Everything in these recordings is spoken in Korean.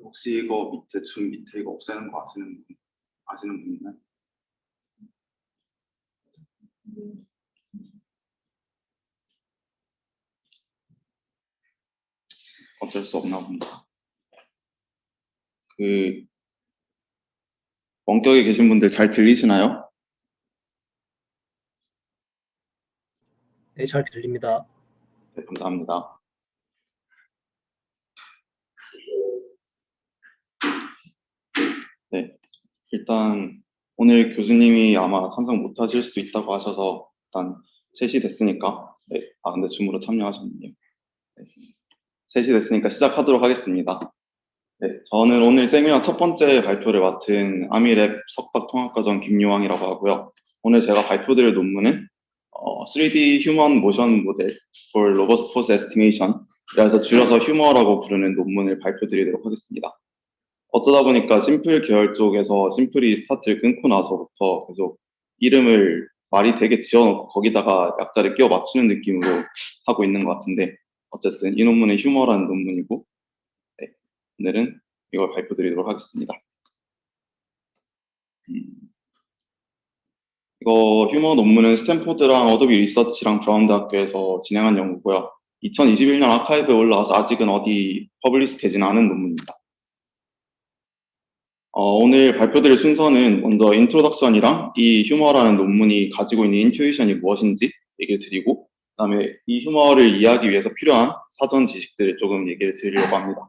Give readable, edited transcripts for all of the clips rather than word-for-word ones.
혹시 이거 밑에 줌 밑에 이거 없애는 거 아시는 분 있나요? 어쩔 수 없나 봅니다. 원격에 계신 분들 잘 들리시나요? 네, 잘 들립니다. 네, 감사합니다. 네, 일단 오늘 교수님이 아마 참석 못 하실 수 있다고 하셔서 일단 3시 됐으니까 근데 줌으로 참여하셨네요. 네, 3시 됐으니까 시작하도록 하겠습니다. 네, 저는 오늘 세미나 첫 번째 발표를 맡은 아미랩 석박통합과정 김요왕이라고 하고요. 오늘 제가 발표드릴 논문은 3D Human Motion Model for Robust Force Estimation, 그래서 줄여서 휴머라고 부르는 논문을 발표드리도록 하겠습니다. 어쩌다 보니까 심플 계열 쪽에서 심플이 스타트를 끊고 나서부터 계속 이름을 말이 되게 지어놓고 거기다가 약자를 끼워 맞추는 느낌으로 하고 있는 것 같은데, 어쨌든 이 논문은 휴머라는 논문이고, 네, 오늘은 이걸 발표드리도록 하겠습니다. 이거 휴머 논문은 스탠포드랑 어도비 리서치랑 브라운 대학교에서 진행한 연구고요. 2021년 아카이브에 올라와서 아직은 어디 퍼블리시 되지는 않은 논문입니다. 오늘 발표드릴 순서는 먼저 인트로덕션이랑 이 휴머라는 논문이 가지고 있는 인투이션이 무엇인지 얘기를 드리고, 그다음에 이 휴머를 이해하기 위해서 필요한 사전 지식들을 조금 얘기를 드리려고 합니다.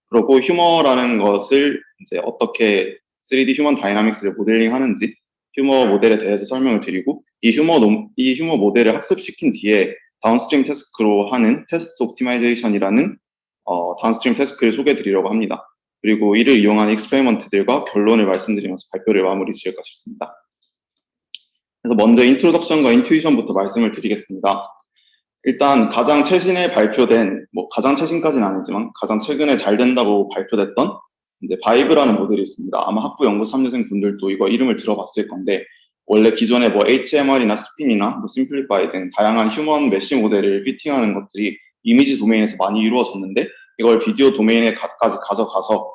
그리고 휴머라는 것을 이제 어떻게 3D 휴먼 다이나믹스를 모델링 하는지 휴머 모델에 대해서 설명을 드리고, 이 휴머 모델을 학습시킨 뒤에 다운스트림 태스크로 하는 테스트 옵티마이제이션이라는 다운스트림 태스크를 소개해 드리려고 합니다. 그리고 이를 이용한 익스페리먼트들과 결론을 말씀드리면서 발표를 마무리 지을까 싶습니다. 그래서 먼저 인트로덕션과 인투이션부터 말씀을 드리겠습니다. 일단 가장 최신에 발표된, 가장 최신까지는 아니지만 가장 최근에 잘 된다고 발표됐던 이제 바이브라는 모델이 있습니다. 아마 학부 연구 3년생 분들도 이거 이름을 들어봤을 건데, 원래 기존에 HMR이나 스핀이나 심플리파이 등 다양한 휴먼 메쉬 모델을 피팅하는 것들이 이미지 도메인에서 많이 이루어졌는데, 이걸 비디오 도메인에까지 가져가서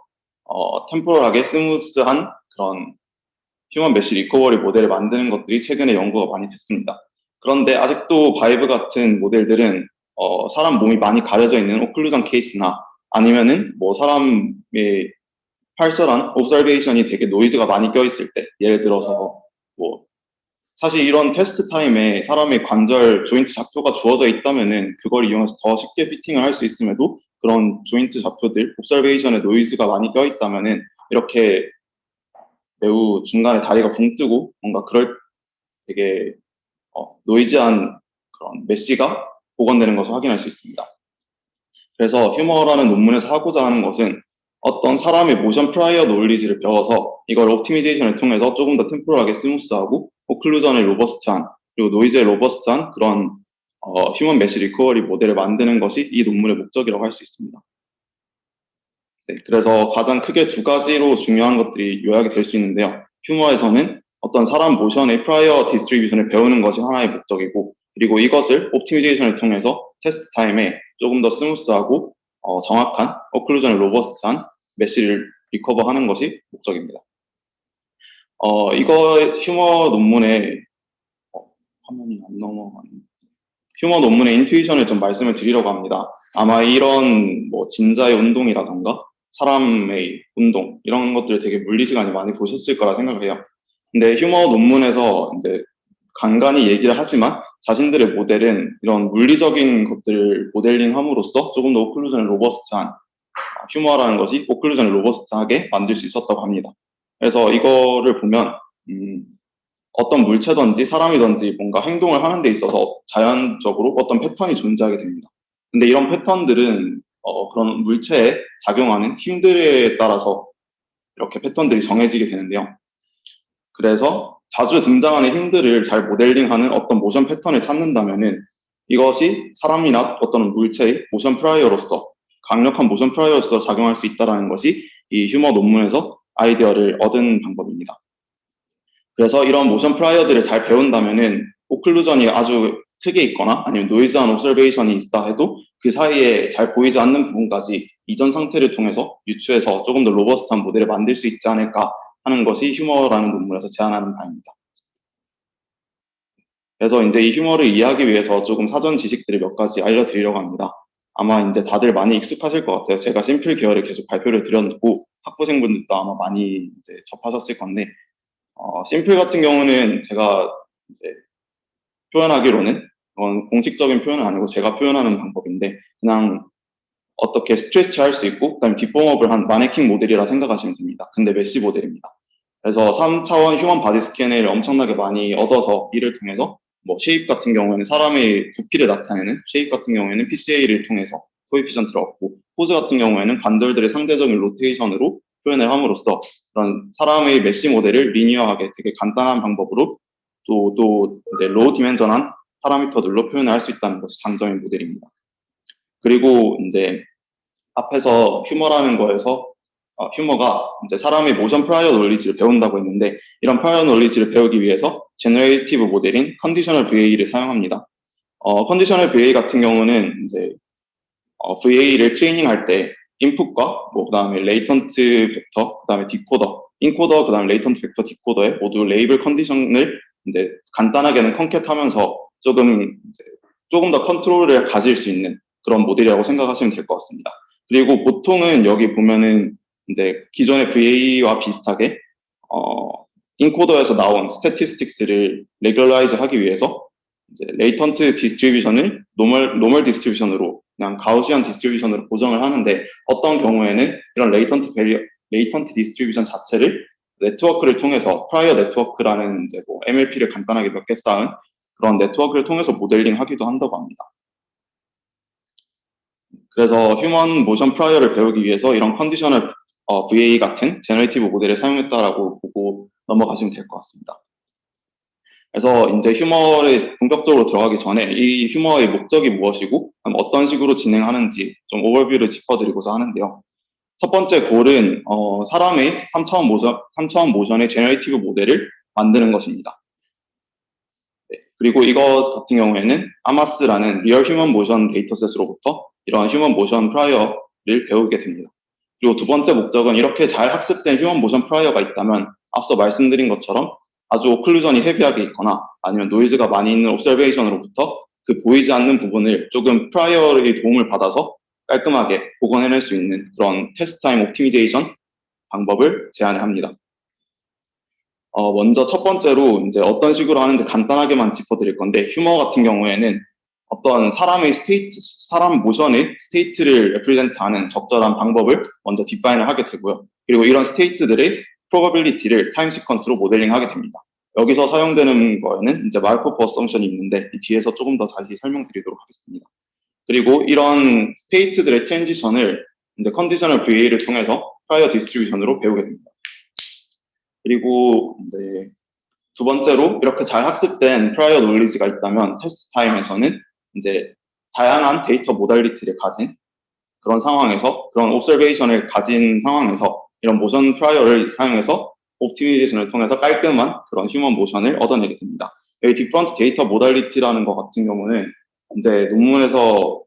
템포럴하게 스무스한 그런 휴먼 메쉬 리커버리 모델을 만드는 것들이 최근에 연구가 많이 됐습니다. 그런데 아직도 바이브 같은 모델들은 사람 몸이 많이 가려져 있는 오클루전 케이스나 아니면은 사람의 활설한 옵서베이션이 되게 노이즈가 많이 껴있을 때, 예를 들어서 사실 이런 테스트 타임에 사람의 관절 조인트 좌표가 주어져 있다면은 그걸 이용해서 더 쉽게 피팅을 할 수 있음에도 그런 조인트 좌표들, 옵서베이션에 노이즈가 많이 껴있다면은 이렇게 매우 중간에 다리가 붕 뜨고 뭔가 그럴 되게 노이즈한 그런 메시가 복원되는 것을 확인할 수 있습니다. 그래서 휴머라는 논문에서 하고자 하는 것은 어떤 사람의 모션 프라이어 논리지를 배워서 이걸 옵티미제이션을 통해서 조금 더 템포럴하게 스무스하고 오클루전의 로버스트한, 그리고 노이즈의 로버스트한 그런 휴먼 메시 리커버리 모델을 만드는 것이 이 논문의 목적이라고 할 수 있습니다. 네, 그래서 가장 크게 두 가지로 중요한 것들이 요약이 될 수 있는데요. 휴머에서는 어떤 사람 모션의 프라이어 디스트리뷰션을 배우는 것이 하나의 목적이고, 그리고 이것을 옵티미제이션을 통해서 테스트 타임에 조금 더 스무스하고 정확한 오클루전을 로버스트한 메시를 리커버하는 것이 목적입니다. 이거 휴머 논문의 화면이 안 넘어가는 휴머 논문의 인투이션을 좀 말씀을 드리려고 합니다. 아마 이런 진자의 운동이라던가 사람의 운동 이런 것들을 되게 물리시간에 많이 보셨을 거라 생각을 해요. 근데 휴머 논문에서 이제 간간히 얘기를 하지만 자신들의 모델은 이런 물리적인 것들을 모델링함으로써 조금 더 오클루전을 로버스트한 휴머라는 것이 오클루전을 로버스트하게 만들 수 있었다고 합니다. 그래서 이거를 보면 어떤 물체든지 사람이든지 뭔가 행동을 하는 데 있어서 자연적으로 어떤 패턴이 존재하게 됩니다. 근데 이런 패턴들은 그런 물체에 작용하는 힘들에 따라서 이렇게 패턴들이 정해지게 되는데요. 그래서 자주 등장하는 힘들을 잘 모델링하는 어떤 모션 패턴을 찾는다면은 이것이 사람이나 어떤 물체의 모션 프라이어로서 강력한 모션 프라이어로서 작용할 수 있다는 것이 이 휴머 논문에서 아이디어를 얻은 방법입니다. 그래서 이런 모션 프라이어들을 잘 배운다면은 오클루전이 아주 크게 있거나 아니면 노이즈한 옵서베이션이 있다 해도 그 사이에 잘 보이지 않는 부분까지 이전 상태를 통해서 유추해서 조금 더 로버스트한 모델을 만들 수 있지 않을까 하는 것이 휴머라는 논문에서 제안하는 바입니다. 그래서 이제 이 휴머를 이해하기 위해서 조금 사전 지식들을 몇 가지 알려드리려고 합니다. 아마 이제 다들 많이 익숙하실 것 같아요. 제가 심플 계열을 계속 발표를 드렸고 학부생분들도 아마 많이 이제 접하셨을 건데, 심플 같은 경우는 제가 이제 표현하기로는 공식적인 표현은 아니고 제가 표현하는 방법인데, 그냥 어떻게 스트레치 할 수 있고 그다음에 뒷봉업을 한 마네킹 모델이라 생각하시면 됩니다. 근데 메쉬 모델입니다. 그래서 3차원 휴먼 바디 스캔을 엄청나게 많이 얻어서 이를 통해서 뭐 쉐입 같은 경우에는 사람의 부피를 나타내는 쉐입 같은 경우에는 PCA를 통해서 코에피션트를 얻고, 포즈 같은 경우에는 관절들의 상대적인 로테이션으로 표현을 함으로써 그런 사람의 메쉬 모델을 리니어하게 되게 간단한 방법으로 또 이제 로우 디멘전한 파라미터들로 표현을 할 수 있다는 것이 장점인 모델입니다. 그리고 이제 앞에서 휴머라는 거에서 휴머가 이제 사람의 모션 프라이어 놀리지를 배운다고 했는데, 이런 프라이어 놀리지를 배우기 위해서 제너레이티브 모델인 컨디셔널 VA를 사용합니다. 컨디셔널 VA 같은 경우는 이제 VA를 트레이닝할 때 인풋과 뭐 그다음에 레이턴트 벡터, 그다음에 디코더, 인코더, 그다음에 레이턴트 벡터, 디코더에 모두 레이블 컨디션을 이제 간단하게는 컨캣하면서 조금 더 컨트롤을 가질 수 있는 그런 모델이라고 생각하시면 될 것 같습니다. 그리고 보통은 여기 보면은 이제 기존의 VA와 비슷하게 인코더에서 나온 스태티스틱스를 레귤라이즈 하기 위해서 이제 레이턴트 디스트리뷰션을 노멀 디스트리뷰션으로, 그냥 가우시안 디스트리뷰션으로 고정을 하는데, 어떤 경우에는 이런 레이턴트 디스트리뷰션 자체를 네트워크를 통해서 프라이어 네트워크라는 이제 뭐 MLP를 간단하게 몇 개 쌓은 그런 네트워크를 통해서 모델링 하기도 한다고 합니다. 그래서 휴먼 모션 프라이어를 배우기 위해서 이런 컨디셔널 VA 같은 제너레이티브 모델을 사용했다라고 보고 넘어가시면 될 것 같습니다. 그래서 이제 휴머에 본격적으로 들어가기 전에 이 휴머의 목적이 무엇이고 어떤 식으로 진행하는지 좀 오버뷰를 짚어드리고자 하는데요. 첫 번째 골은 사람의 3차원 모션의 제너레이티브 모델을 만드는 것입니다. 네. 그리고 이것 같은 경우에는 아마스라는 리얼 휴먼 모션 데이터셋으로부터 이러한 휴먼 모션 프라이어를 배우게 됩니다. 그리고 두 번째 목적은 이렇게 잘 학습된 휴먼 모션 프라이어가 있다면 앞서 말씀드린 것처럼 아주 오클루전이 헤비하게 있거나 아니면 노이즈가 많이 있는 옵서베이션으로부터 그 보이지 않는 부분을 조금 프라이어의 도움을 받아서 깔끔하게 복원해낼 수 있는 그런 테스트 타임 옵티미제이션 방법을 제안을 합니다. 먼저 첫 번째로 이제 어떤 식으로 하는지 간단하게만 짚어드릴 건데, 휴머 같은 경우에는 어떤 사람의 스테이트, 사람 모션의 스테이트를 레프리젠트하는 적절한 방법을 먼저 디파인을 하게 되고요. 그리고 이런 스테이트들의 probability를 타임 시퀀스로 모델링하게 됩니다. 여기서 사용되는 거에는 이제 마르코프 어썸션이 있는데 이 뒤에서 조금 더 다시 설명드리도록 하겠습니다. 그리고 이런 스테이트들의 트랜지션을 이제 컨디셔널 VA를 통해서 프라이어 디스트리뷰션으로 배우게 됩니다. 그리고 이제 두 번째로 이렇게 잘 학습된 프라이어 놀리지가 있다면 테스트 타임에서는 이제 다양한 데이터 모달리티를 가진 그런 상황에서, 그런 옵서베이션을 가진 상황에서 이런 모션 프라이어를 사용해서 옵티미제이션을 통해서 깔끔한 그런 휴먼 모션을 얻어내게 됩니다. 여기 디퍼런트 데이터 모달리티라는 것 같은 경우는 이제 논문에서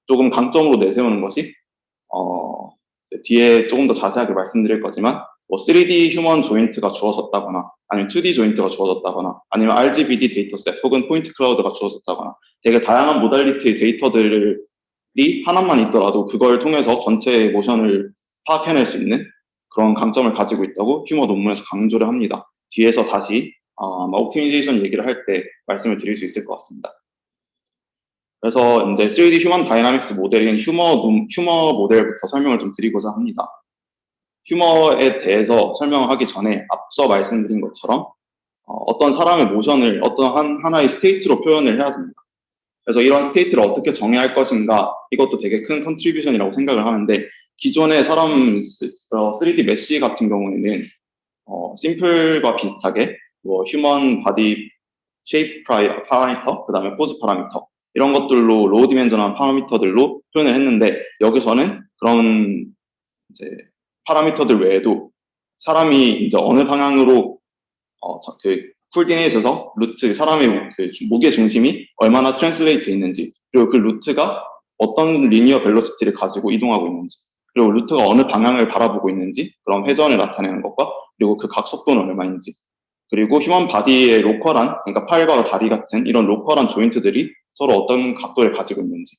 조금 강점으로 내세우는 것이 뒤에 조금 더 자세하게 말씀드릴 거지만 뭐 3D 휴먼 조인트가 주어졌다거나 아니면 2D 조인트가 주어졌다거나 아니면 RGBD 데이터셋 혹은 포인트 클라우드가 주어졌다거나 되게 다양한 모달리티의 데이터들이 하나만 있더라도 그걸 통해서 전체의 모션을 파악해낼 수 있는 그런 강점을 가지고 있다고 휴머 논문에서 강조를 합니다. 뒤에서 다시 아마 옵티미제이션 얘기를 할 때 말씀을 드릴 수 있을 것 같습니다. 그래서 이제 3D 휴먼 다이나믹스 모델인 휴머 모델부터 설명을 좀 드리고자 합니다. 휴머에 대해서 설명을 하기 전에 앞서 말씀드린 것처럼 어떤 사람의 모션을 어떤 하나의 스테이트로 표현을 해야 됩니다. 그래서 이런 스테이트를 어떻게 정해야 할 것인가, 이것도 되게 큰 컨트리뷰션이라고 생각을 하는데, 기존의 3D 메쉬 같은 경우에는 심플과 비슷하게 뭐 휴먼 바디 쉐입 파라미터, 그 다음에 포즈 파라미터 이런 것들로 로우 디멘전한 파라미터들로 표현을 했는데, 여기서는 그런 이제 파라미터들 외에도 사람이 이제 어느 방향으로 그 쿨디네이트에서 루트 사람의 그 무게 중심이 얼마나 트랜슬레이트 있는지, 그리고 그 루트가 어떤 리니어 벨로시티를 가지고 이동하고 있는지, 그리고 루트가 어느 방향을 바라보고 있는지, 그런 회전을 나타내는 것과, 그리고 그 각 속도는 얼마인지, 그리고 휴먼 바디의 로컬한, 그러니까 팔과 다리 같은 이런 로컬한 조인트들이 서로 어떤 각도를 가지고 있는지.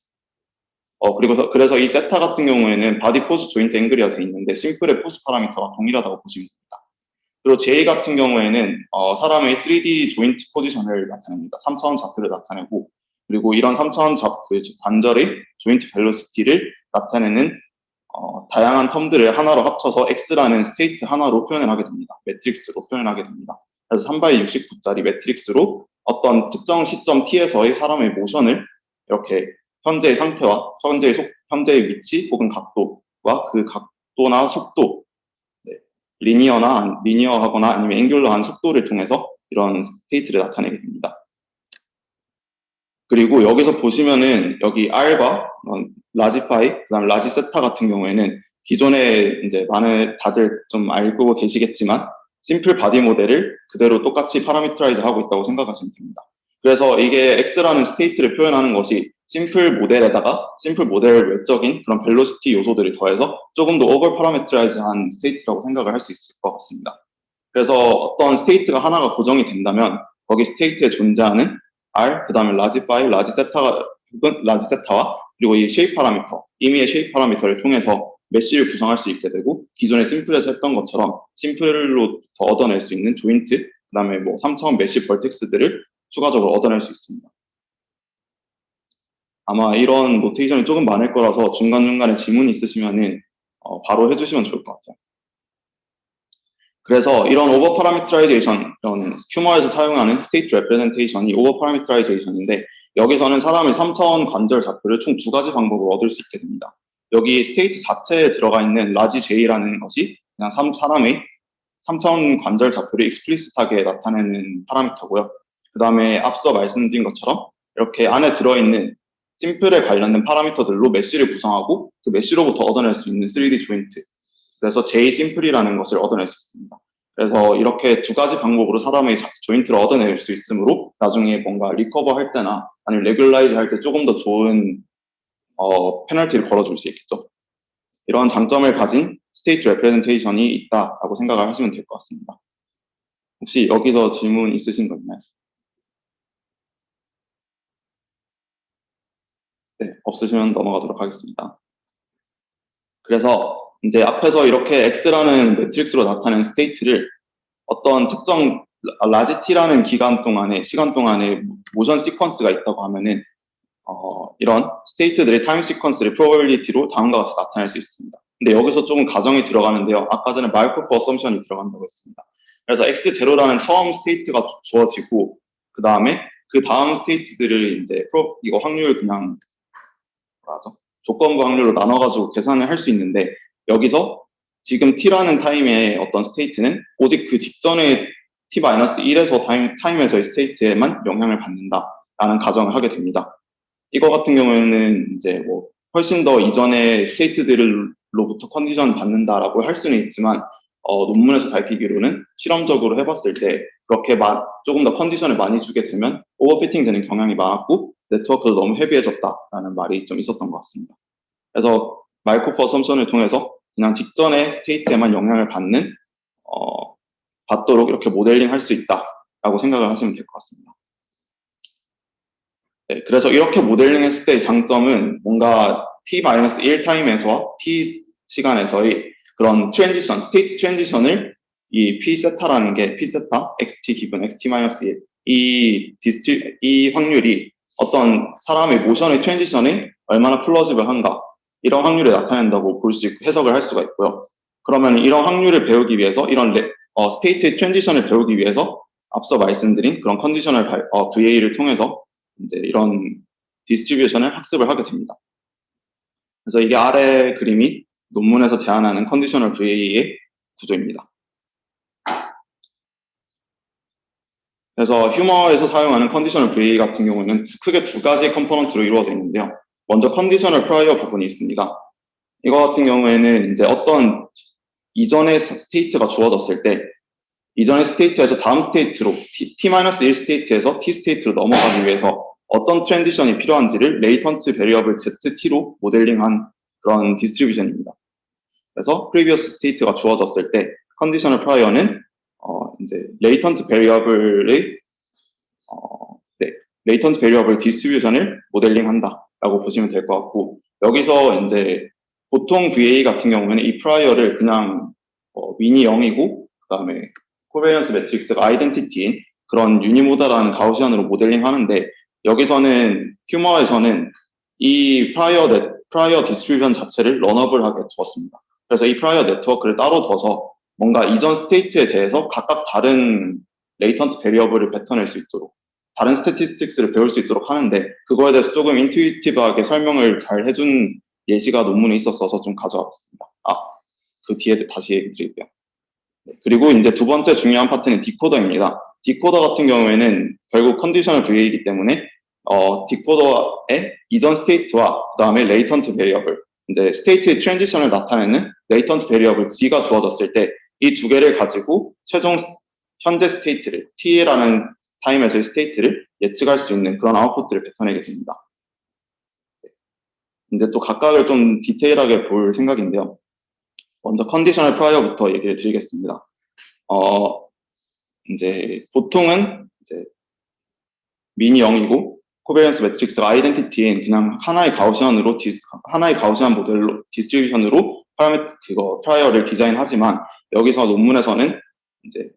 그래서 이 세타 같은 경우에는 바디 포스 조인트 앵글이라 되어 있는데, 심플의 포스 파라미터가 동일하다고 보시면 됩니다. 그리고 J 같은 경우에는 사람의 3D 조인트 포지션을 나타냅니다. 3차원 좌표를 나타내고, 그리고 이런 3차원 관절의 조인트 벨로시티를 나타내는 다양한 텀들을 하나로 합쳐서 X라는 스테이트 하나로 표현을 하게 됩니다. 매트릭스로 표현하게 됩니다. 그래서 3x69짜리 매트릭스로 어떤 특정 시점 T에서의 사람의 모션을 이렇게 현재의 상태와 현재의 위치 혹은 각도와 그 각도나 속도, 리니어하거나 아니면 앵귤러한 속도를 통해서 이런 스테이트를 나타내게 됩니다. 그리고 여기서 보시면은 여기 R과 라지 파이, 그다음 라지 세타 같은 경우에는 기존에 이제 다들 좀 알고 계시겠지만 심플 바디 모델을 그대로 똑같이 파라미터라이즈 하고 있다고 생각하시면 됩니다. 그래서 이게 X라는 스테이트를 표현하는 것이 심플 모델 외적인 그런 벨로시티 요소들을 더해서 조금 더 오버 파라미터라이즈한 스테이트라고 생각을 할 수 있을 것 같습니다. 그래서 어떤 스테이트가 하나가 고정이 된다면 거기 스테이트에 존재하는 R, 그 다음에 라지 파이, 라지 세타와 그리고 이 쉐입 파라미터, 임의의 쉐입 파라미터를 통해서 메쉬를 구성할 수 있게 되고, 기존에 심플에서 했던 것처럼 심플로 더 얻어낼 수 있는 조인트, 그 다음에 뭐 3차원 메쉬 벌텍스들을 추가적으로 얻어낼 수 있습니다. 아마 이런 노테이션이 조금 많을 거라서 중간중간에 질문이 있으시면은 바로 해주시면 좋을 것 같아요. 그래서 이런 오버 파라미터라이제이션, 이런 휴머에서 사용하는 스테이트 레프레젠테이션이 오버 파라미터라이제이션인데, 여기서는 사람의 3차원 관절 좌표를 총 2가지 방법으로 얻을 수 있게 됩니다. 여기 스테이트 자체에 들어가 있는 라지 J라는 것이 그냥 사람의 3차원 관절 좌표를 익스플리시트하게 나타내는 파라미터고요. 그 다음에 앞서 말씀드린 것처럼 이렇게 안에 들어있는 심플에 관련된 파라미터들로 메쉬를 구성하고 그 메쉬로부터 얻어낼 수 있는 3D 조인트, 그래서 J-심플이라는 것을 얻어낼 수 있습니다. 그래서 이렇게 2가지 방법으로 사람의 조인트를 얻어낼 수 있으므로 나중에 뭔가 리커버 할 때나 아니면 레귤라이즈 할 때 조금 더 좋은 페널티를 걸어줄 수 있겠죠. 이런 장점을 가진 스테이트 레프레젠테이션이 있다라고 생각을 하시면 될 것 같습니다. 혹시 여기서 질문 있으신 거 있나요? 네, 없으시면 넘어가도록 하겠습니다. 그래서 이제 앞에서 이렇게 X라는 매트릭스로 나타낸 스테이트를 어떤 특정 라지 T라는 시간 동안에 모션 시퀀스가 있다고 하면은 이런 스테이트들의 타임 시퀀스를 프로버빌리티로 다음과 같이 나타낼 수 있습니다. 근데 여기서 조금 가정이 들어가는데요. 아까 전에 마이크로프 어썸션이 들어간다고 했습니다. 그래서 X0라는 처음 스테이트가 주어지고 그 다음 스테이트들을 이제 이거 확률 그냥 조건부 확률로 나눠가지고 계산을 할 수 있는데, 여기서 지금 T라는 타임의 어떤 스테이트는 오직 그 직전의 T-1에서 타임에서의 스테이트에만 영향을 받는다라는 가정을 하게 됩니다. 이거 같은 경우에는 이제 뭐 훨씬 더 이전의 스테이트들로부터 컨디션 받는다라고 할 수는 있지만, 논문에서 밝히기로는 실험적으로 해봤을 때 그렇게 조금 더 컨디션을 많이 주게 되면 오버피팅 되는 경향이 많았고 네트워크도 너무 헤비해졌다라는 말이 좀 있었던 것 같습니다. 그래서 마이크로프 어썸션을 통해서 그냥 직전의 스테이트에만 영향을 받도록 이렇게 모델링 할 수 있다라고 생각을 하시면 될 것 같습니다. 네, 그래서 이렇게 모델링 했을 때의 장점은 뭔가 T-1 타임에서 T 시간에서의 그런 스테이트 트랜지션을 이 P세타라는 게 P세타, XT 기분, XT-1 이 확률이 어떤 사람의 모션의 트랜지션에 얼마나 플러지블한가, 이런 확률을 나타낸다고 볼 수 있고 해석을 할 수가 있고요. 그러면 이런 확률을 배우기 위해서 스테이트의 트랜지션을 배우기 위해서 앞서 말씀드린 그런 컨디셔널 VA를 통해서 이제 이런 디스트리뷰션을 학습을 하게 됩니다. 그래서 이게 아래 그림이 논문에서 제안하는 컨디셔널 VA의 구조입니다. 그래서 휴머에서 사용하는 컨디셔널 VA 같은 경우는 크게 2가지 컴포넌트로 이루어져 있는데요. 먼저 컨디셔널 프라이어 부분이 있습니다. 이거 같은 경우에는 이제 어떤 이전의 스테이트가 주어졌을 때 이전의 스테이트에서 다음 스테이트로 T-1 스테이트에서 T 스테이트로 넘어가기 위해서 어떤 트랜지션이 필요한지를 레이턴트 베리어블 ZT로 모델링한 그런 디스트리뷰션입니다. 그래서 previous state가 주어졌을 때 conditional prior는 이제 latent variable의 latent variable distribution을 모델링한다라고 보시면 될 것 같고, 여기서 이제 보통 VA 같은 경우에는 이 prior를 그냥 미니 0이고 그다음에 코베리언스 매트릭스가 아이덴티티인 그런 유니모달한 가우시안으로 모델링하는데, 여기서는 휴머에서는 이 prior 디스트리뷰션 자체를 런업을하게 두었습니다. 그래서 이 prior 네트워크를 따로 둬서 뭔가 이전 스테이트에 대해서 각각 다른 레이턴트 베리어블을 뱉어낼 수 있도록, 다른 스태티스틱스를 배울 수 있도록 하는데, 그거에 대해서 조금 인투이티브하게 설명을 잘 해준 예시가 논문에 있었어서 좀 가져왔습니다. 그 뒤에 다시 얘기 드릴게요. 그리고 이제 두 번째 중요한 파트는 디코더입니다. 디코더 같은 경우에는 결국 컨디셔널 VA이기 때문에 디코더의 이전 스테이트와 그 다음에 레이턴트 베리어블, 이제 스테이트의 트랜지션을 나타내는 레이턴트 베리어블 G가 주어졌을 때 이 두 개를 가지고 최종 현재 스테이트를, T라는 타임에서의 스테이트를 예측할 수 있는 그런 아웃풋들을 뱉어내게 됩니다. 이제 또 각각을 좀 디테일하게 볼 생각인데요. 먼저 컨디셔널 프라이어부터 얘기를 드리겠습니다. 이제 보통은 이제 미니 0이고 코베리언스 매트릭스가 아이덴티티인 그냥 하나의 가우시안 모델로 디스트리뷰션으로 프라이어를 디자인하지만, 여기서 논문에서는 이제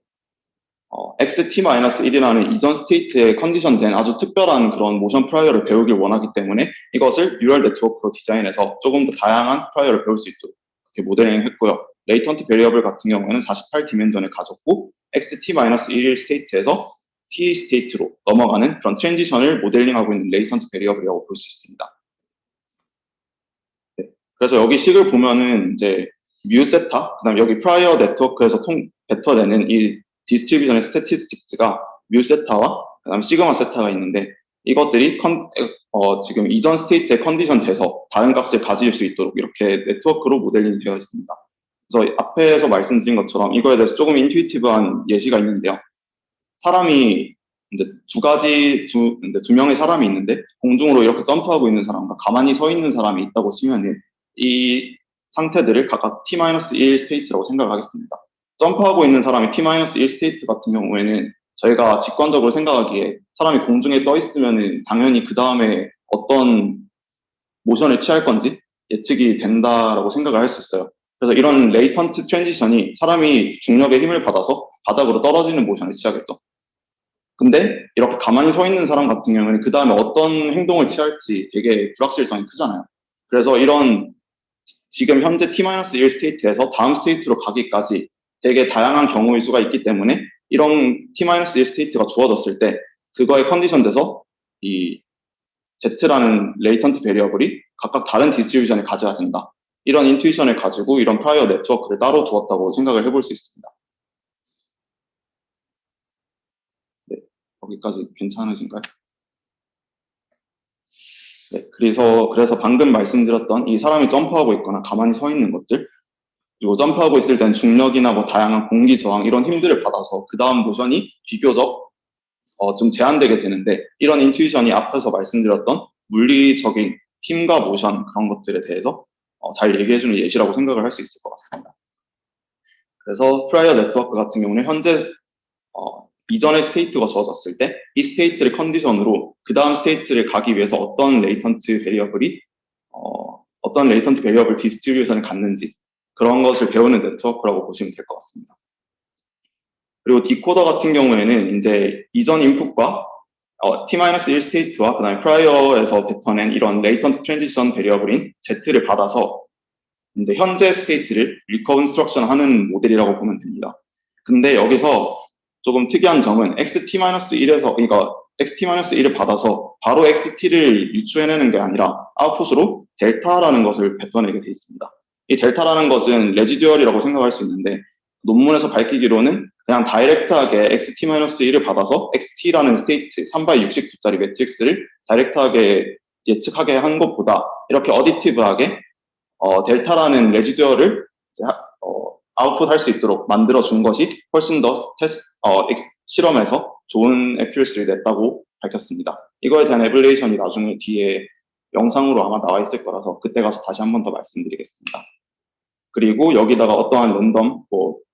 xt-1이라는 이전 스테이트에 컨디션된 아주 특별한 그런 모션 프라이어를 배우길 원하기 때문에 이것을 뉴럴 네트워크로 디자인해서 조금 더 다양한 프라이어를 배울 수 있도록 이렇게 모델링 했고요. 레이턴트 베리어블 같은 경우에는 48디멘전을 가졌고 xt-1 스테이트에서 t 스테이트로 넘어가는 그런 트랜지션을 모델링하고 있는 레이턴트 베리어블이라고 볼 수 있습니다. 네. 그래서 여기 식을 보면은 이제 뮤 세타, 그다음 여기 프라이어 네트워크에서 뱉어내는 이 디스트리뷰션의 스태티스틱스가 뮤 세타와 그다음 시그마 세타가 있는데, 이것들이 지금 이전 스테이트에 컨디션 돼서 다른 값을 가질 수 있도록 이렇게 네트워크로 모델링 되어 있습니다. 그래서 앞에서 말씀드린 것처럼 이거에 대해서 조금 인투이티브한 예시가 있는데요. 사람이 이제 두 명의 사람이 있는데 공중으로 이렇게 점프하고 있는 사람과 가만히 서 있는 사람이 있다고 치면은 이 상태들을 각각 t-1 스테이트라고 생각하겠습니다. 점프하고 있는 사람이 t-1 스테이트 같은 경우에는 저희가 직관적으로 생각하기에 사람이 공중에 떠 있으면은 당연히 그 다음에 어떤 모션을 취할 건지 예측이 된다라고 생각을 할 수 있어요. 그래서 이런 레이턴트 트랜지션이 사람이 중력의 힘을 받아서 바닥으로 떨어지는 모션을 취하겠죠. 근데 이렇게 가만히 서 있는 사람 같은 경우에는 그 다음에 어떤 행동을 취할지 되게 불확실성이 크잖아요. 그래서 이런 지금 현재 t-1 스테이트에서 다음 스테이트로 가기까지 되게 다양한 경우의 수가 있기 때문에 이런 t-1 스테이트가 주어졌을 때 그거에 컨디션 돼서 이 Z라는 레이턴트 베리어블이 각각 다른 디스트리뷰션을 가져야 된다. 이런 인투이션을 가지고 이런 프라이어 네트워크를 따로 두었다고 생각을 해볼 수 있습니다. 네, 여기까지 괜찮으신가요? 네, 그래서 방금 말씀드렸던 이 사람이 점프하고 있거나 가만히 서 있는 것들, 그리고 점프하고 있을 땐 중력이나 뭐 다양한 공기 저항 이런 힘들을 받아서 그 다음 모션이 비교적 좀 제한되게 되는데, 이런 인투이션이 앞에서 말씀드렸던 물리적인 힘과 모션 그런 것들에 대해서 잘 얘기해주는 예시라고 생각을 할 수 있을 것 같습니다. 그래서 프라이어 네트워크 같은 경우는 현재 이전의 스테이트가 주어졌을 때 이 스테이트를 컨디션으로 그 다음 스테이트를 가기 위해서 어떤 레이턴트 베리어블 디스트리뷰션을 갖는지 그런 것을 배우는 네트워크라고 보시면 될 것 같습니다. 그리고 디코더 같은 경우에는 이제 이전 인풋과 t-1 스테이트와 그다음에 프라이어에서 뱉어낸 이런 레이턴트 트랜지션 베리어블인 Z를 받아서 이제 현재 스테이트를 리컨스트럭션 하는 모델이라고 보면 됩니다. 근데 여기서 조금 특이한 점은 그러니까 xt-1을 받아서 바로 xt를 유추해내는 게 아니라 아웃풋으로 델타라는 것을 뱉어내게 돼 있습니다. 이 델타라는 것은 레지듀얼이라고 생각할 수 있는데, 논문에서 밝히기로는 그냥 다이렉트하게 xt-1을 받아서 xt라는 스테이트 3x69짜리 매트릭스를 다이렉트하게 예측하게 한 것보다 이렇게 어디티브하게 델타라는 레지듀얼을 아웃풋할 수 있도록 만들어 준 것이 훨씬 더 실험에서 좋은 액큐러시를 냈다고 밝혔습니다. 이거에 대한 에벌레이션이 나중에 뒤에 영상으로 아마 나와 있을 거라서 그때 가서 다시 한 번 더 말씀드리겠습니다. 그리고 여기다가 어떠한 랜덤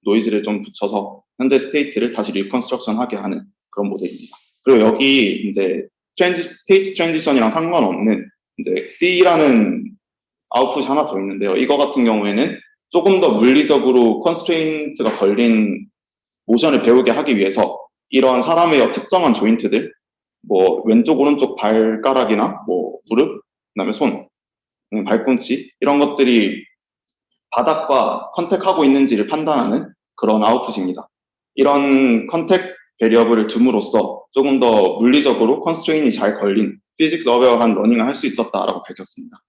노이즈를 좀 붙여서 현재 스테이트를 다시 리컨스트럭션 하게 하는 그런 모델입니다. 그리고 여기 이제 스테이트 트랜지션이랑 상관없는 이제 C라는 아웃풋이 하나 더 있는데요. 이거 같은 경우에는 조금 더 물리적으로 컨스트레인트가 걸린 모션을 배우게 하기 위해서 이런 사람의 특정한 조인트들, 왼쪽 오른쪽 발가락이나 무릎, 그다음에 손, 발꿈치 이런 것들이 바닥과 컨택하고 있는지를 판단하는 그런 아웃풋입니다. 이런 컨택 베리어블을 줌으로써 조금 더 물리적으로 컨스트레인이 잘 걸린 피직스 어웨어한 러닝을 할 수 있었다라고 밝혔습니다.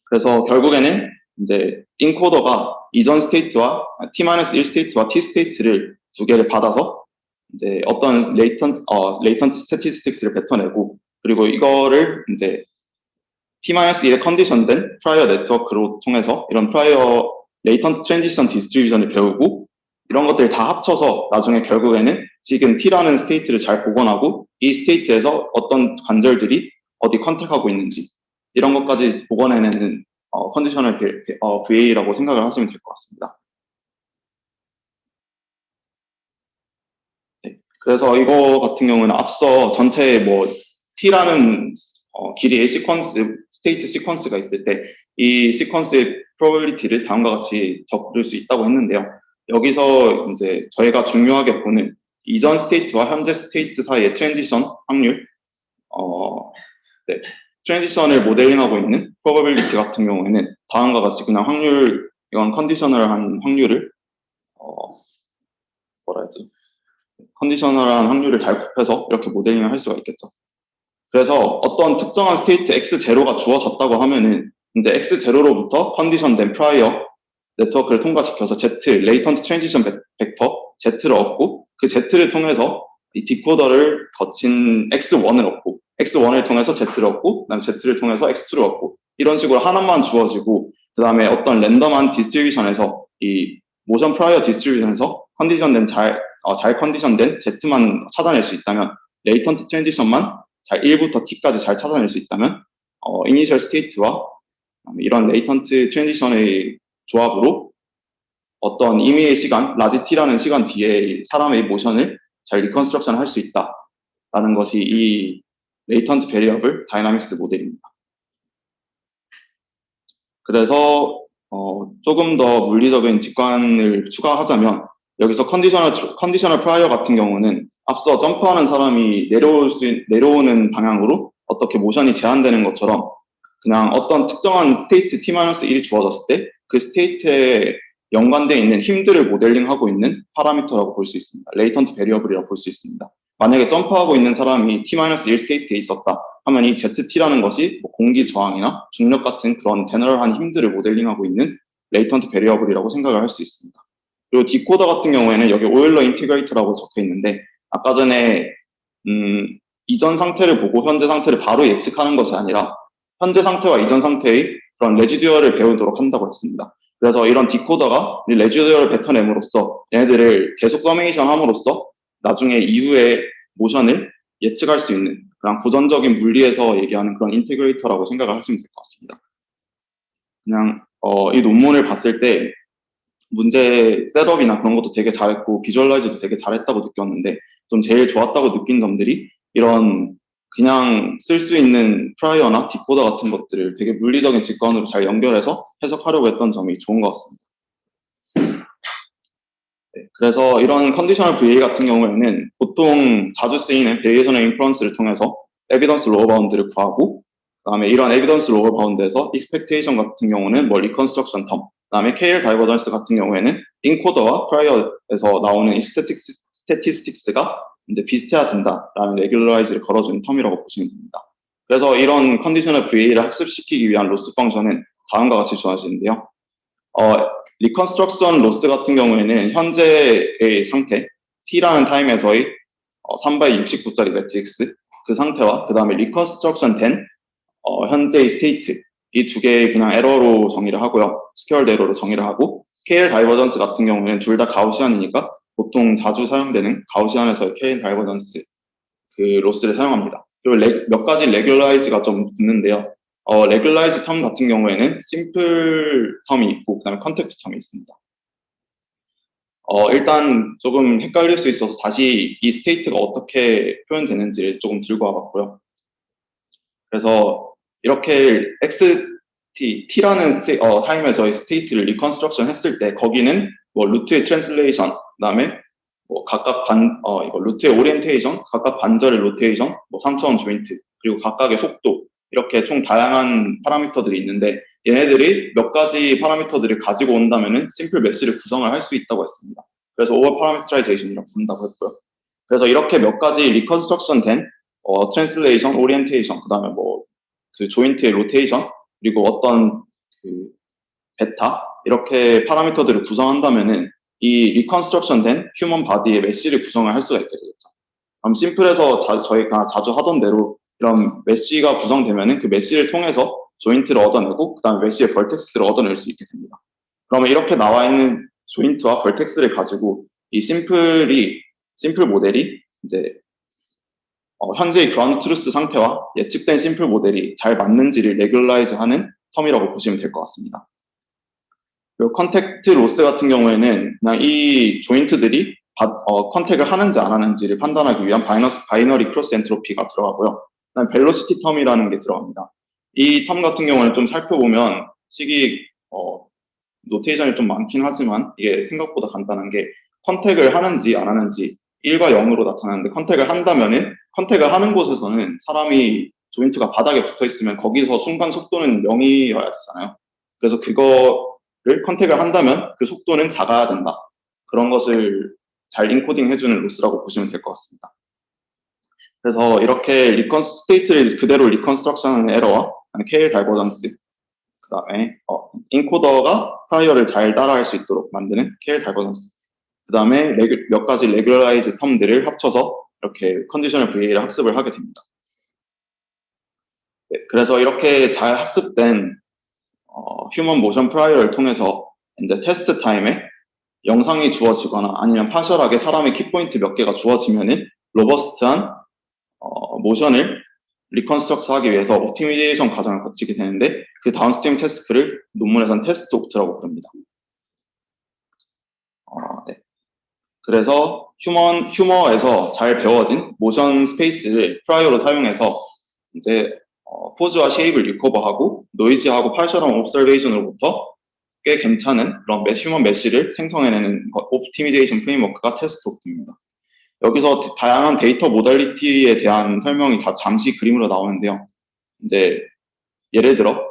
그래서 결국에는 이제 인코더가 이전 스테이트와 t-1 스테이트와 t 스테이트를 두 개를 받아서 이제 어떤 레이턴트 스태티스틱스를 뱉어내고 그리고 이거를 이제 t-1의 컨디션된 프라이어 네트워크로 통해서 이런 프라이어 레이턴트 트랜지션 디스트리뷰션을 배우고 이런 것들을 다 합쳐서 나중에 결국에는 지금 t라는 스테이트를 잘 복원하고 이 스테이트에서 어떤 관절들이 어디 컨택하고 있는지 이런 것까지 복원해내는 컨디셔널 VA라고 생각을 하시면 될 것 같습니다. 네, 그래서 이거 같은 경우는 앞서 전체 T라는 길이의 스테이트 시퀀스가 있을 때 이 시퀀스의 probability를 다음과 같이 적을 수 있다고 했는데요. 여기서 이제 저희가 중요하게 보는 이전 스테이트와 현재 스테이트 사이의 트랜지션 확률, 네, 트랜지션을 모델링하고 있는 probability 같은 경우에는 다음과 같이 그냥 확률, 이건 컨디셔널한 확률을 컨디셔널한 확률을 잘 곱해서 이렇게 모델링을 할 수가 있겠죠. 그래서 어떤 특정한 스테이트 x0가 주어졌다고 하면은 이제 x0로부터 컨디션된 프라이어 네트워크를 통과시켜서 Z, 레이턴트 트랜지션 벡터 Z를 얻고 그 Z를 통해서 이 디코더를 거친 X1을 얻고 X1을 통해서 Z를 얻고 그다음에 Z를 통해서 X2를 얻고 이런 식으로 하나만 주어지고 그 다음에 어떤 랜덤한 디스트리뷰션에서 이 모션 프라이어 디스트리뷰션에서 컨디션된 잘 컨디션된 Z만 찾아낼 수 있다면 레이턴트 트랜지션만 잘 1부터 T까지 잘 찾아낼 수 있다면 이니셜 스테이트와 이런 레이턴트 트랜지션의 조합으로 어떤 임의의 시간, 라지 T라는 시간 뒤에 사람의 모션을 잘 리컨스트럭션 할 수 있다라는 것이 이 레이턴트 베리어블 다이나믹스 모델입니다. 그래서 조금 더 물리적인 직관을 추가하자면 여기서 컨디셔널 프라이어 같은 경우는 앞서 점프하는 사람이 내려오는 방향으로 어떻게 모션이 제한되는 것처럼 그냥 어떤 특정한 스테이트 t-1이 주어졌을 때 그 스테이트에 연관되어 있는 힘들을 모델링하고 있는 파라미터라고 볼 수 있습니다. 레이턴트 베리어블이라고 볼 수 있습니다. 만약에 점프하고 있는 사람이 t-1 스테이트에 있었다 하면 이 ZT라는 것이 공기 저항이나 중력 같은 그런 제너럴한 힘들을 모델링하고 있는 레이턴트 베리어블이라고 생각을 할 수 있습니다. 그리고 디코더 같은 경우에는 여기 오일러 인티그레이터라고 적혀 있는데 아까 전에 이전 상태를 보고 현재 상태를 바로 예측하는 것이 아니라 현재 상태와 이전 상태의 그런 레지듀얼을 배우도록 한다고 했습니다. 그래서 이런 디코더가 레지듀얼을 뱉어냄으로써 얘네들을 계속 서메이션 함으로써 나중에 이후의 모션을 예측할 수 있는 그냥 고전적인 물리에서 얘기하는 그런 인테그레이터라고 생각을 하시면 될 것 같습니다. 그냥 이 논문을 봤을 때 문제 셋업이나 그런 것도 되게 잘했고 비주얼라이즈도 되게 잘했다고 느꼈는데 좀 제일 좋았다고 느낀 점들이 이런 그냥 쓸 수 있는 프라이어나 디코더 같은 것들을 되게 물리적인 직관으로 잘 연결해서 해석하려고 했던 점이 좋은 것 같습니다. 네, 그래서 이런 컨디셔널 VA 같은 경우에는 보통 자주 쓰이는 베리에이션의 인프런스를 통해서 에비던스 로어 바운드를 구하고 그다음에 이런 에비던스 로어 바운드에서 익스펙테이션 같은 경우는 리컨스트럭션 텀 그다음에 KL 다이버전스 같은 경우에는 인코더와 프라이어에서 나오는 이 스태티스틱스가 이제 비슷해야 된다라는 레귤러라이즈를 걸어주는 텀이라고 보시면 됩니다. 그래서 이런 컨디셔널 VA를 학습시키기 위한 로스 펑션은 다음과 같이 주어지는데요. 리컨스트럭션 로스 같은 경우에는 현재의 상태, T라는 타임에서의 3x 69짜리 매트릭스 그 상태와 그 다음에 리컨스트럭션 된 현재의 스테이트 이 두 개의 그냥 에러로 정의를 하고요. 스퀘어드 에러로 정의를 하고 KL 다이버전스 같은 경우에는 둘 다 가우시안이니까 보통 자주 사용되는 가우시안에서의 KL 다이버전스 그 로스를 사용합니다. 그리고 몇 가지 레귤라이즈가 좀 붙는데요. 레귤라이즈 텀 같은 경우에는 심플 텀이 있고 그다음에 컨텍스트 텀이 있습니다. 일단 조금 헷갈릴 수 있어서 다시 이 스테이트가 어떻게 표현되는지를 조금 들고 와봤고요. 그래서 이렇게 t라는 타임에 저희 스테이트를 리컨스트럭션 했을 때 거기는 뭐 루트의 트랜슬레이션, 그다음에 뭐 각각 이거 루트의 오리엔테이션, 각각 반절의 로테이션, 뭐 3차원 조인트, 그리고 각각의 속도, 이렇게 총 다양한 파라미터들이 있는데 얘네들이 몇 가지 파라미터들을 가지고 온다면은 심플 메시를 구성을 할 수 있다고 했습니다. 그래서 오버 파라미터라이제이션이라고 부른다고 했고요. 그래서 이렇게 몇 가지 리컨스트럭션 된 트랜슬레이션, 오리엔테이션, 그다음에 뭐 그 조인트의 로테이션, 그리고 어떤 그 베타 이렇게 파라미터들을 구성한다면은 이 리컨스트럭션 된 휴먼 바디의 메쉬를 구성을 할 수가 있게 되겠죠. 그럼 심플에서 저희가 자주 하던 대로 이런 메쉬가 구성되면은 그 메쉬를 통해서 조인트를 얻어내고 그다음에 메쉬의 벌텍스를 얻어낼 수 있게 됩니다. 그러면 이렇게 나와 있는 조인트와 벌텍스를 가지고 이 심플 모델이 이제 현재의 그라운드 트루스 상태와 예측된 심플 모델이 잘 맞는지를 레귤라이즈하는 텀이라고 보시면 될 것 같습니다. 그리고 컨택트 로스 같은 경우에는 그냥 이 조인트들이 컨택을 하는지 안 하는지를 판단하기 위한 바이너리 크로스 엔트로피가 들어가고요. 그다음에 벨로시티 텀이라는 게 들어갑니다. 이 텀 같은 경우는 좀 살펴보면 노테이션이 좀 많긴 하지만 이게 생각보다 간단한 게 컨택을 하는지 안 하는지 1과 0으로 나타나는데 컨택을 한다면은 컨택을 하는 곳에서는 사람이 조인트가 바닥에 붙어 있으면 거기서 순간 속도는 0이어야 되잖아요. 그래서 그거를 컨택을 한다면 그 속도는 작아야 된다. 그런 것을 잘 인코딩 해주는 로스라고 보시면 될 것 같습니다. 그래서 이렇게 스테이트를 그대로 리컨스트럭션하는 에러와 KL 다이버전스, 그 다음에 인코더가 프라이어를 잘 따라할 수 있도록 만드는 KL 다이버전스, 그 다음에 몇 가지 레귤라이즈 텀들을 합쳐서 이렇게 컨디셔널 VA를 학습을 하게 됩니다. 네, 그래서 이렇게 잘 학습된 휴먼 모션 프라이어를 통해서 이제 테스트 타임에 영상이 주어지거나 아니면 파셜하게 사람의 키포인트 몇 개가 주어지면은 로버스트한 모션을 리컨스트럭트 하기 위해서 옵티미제이션 과정을 거치게 되는데 그 다운스트림 태스크를 논문에서는 테스트 옵트라고 부릅니다. 네. 그래서 휴머에서 잘 배워진 모션 스페이스를 프라이어로 사용해서 이제 포즈와 쉐입을 리커버하고 노이즈하고 파셜한 옵서베이션으로부터 꽤 괜찮은 그런 휴먼 메쉬를 생성해내는 옵티미제이션 프레임워크가 테스트 옵트입니다. 여기서 다양한 데이터 모달리티에 대한 설명이 다 잠시 그림으로 나오는데요. 이제 예를 들어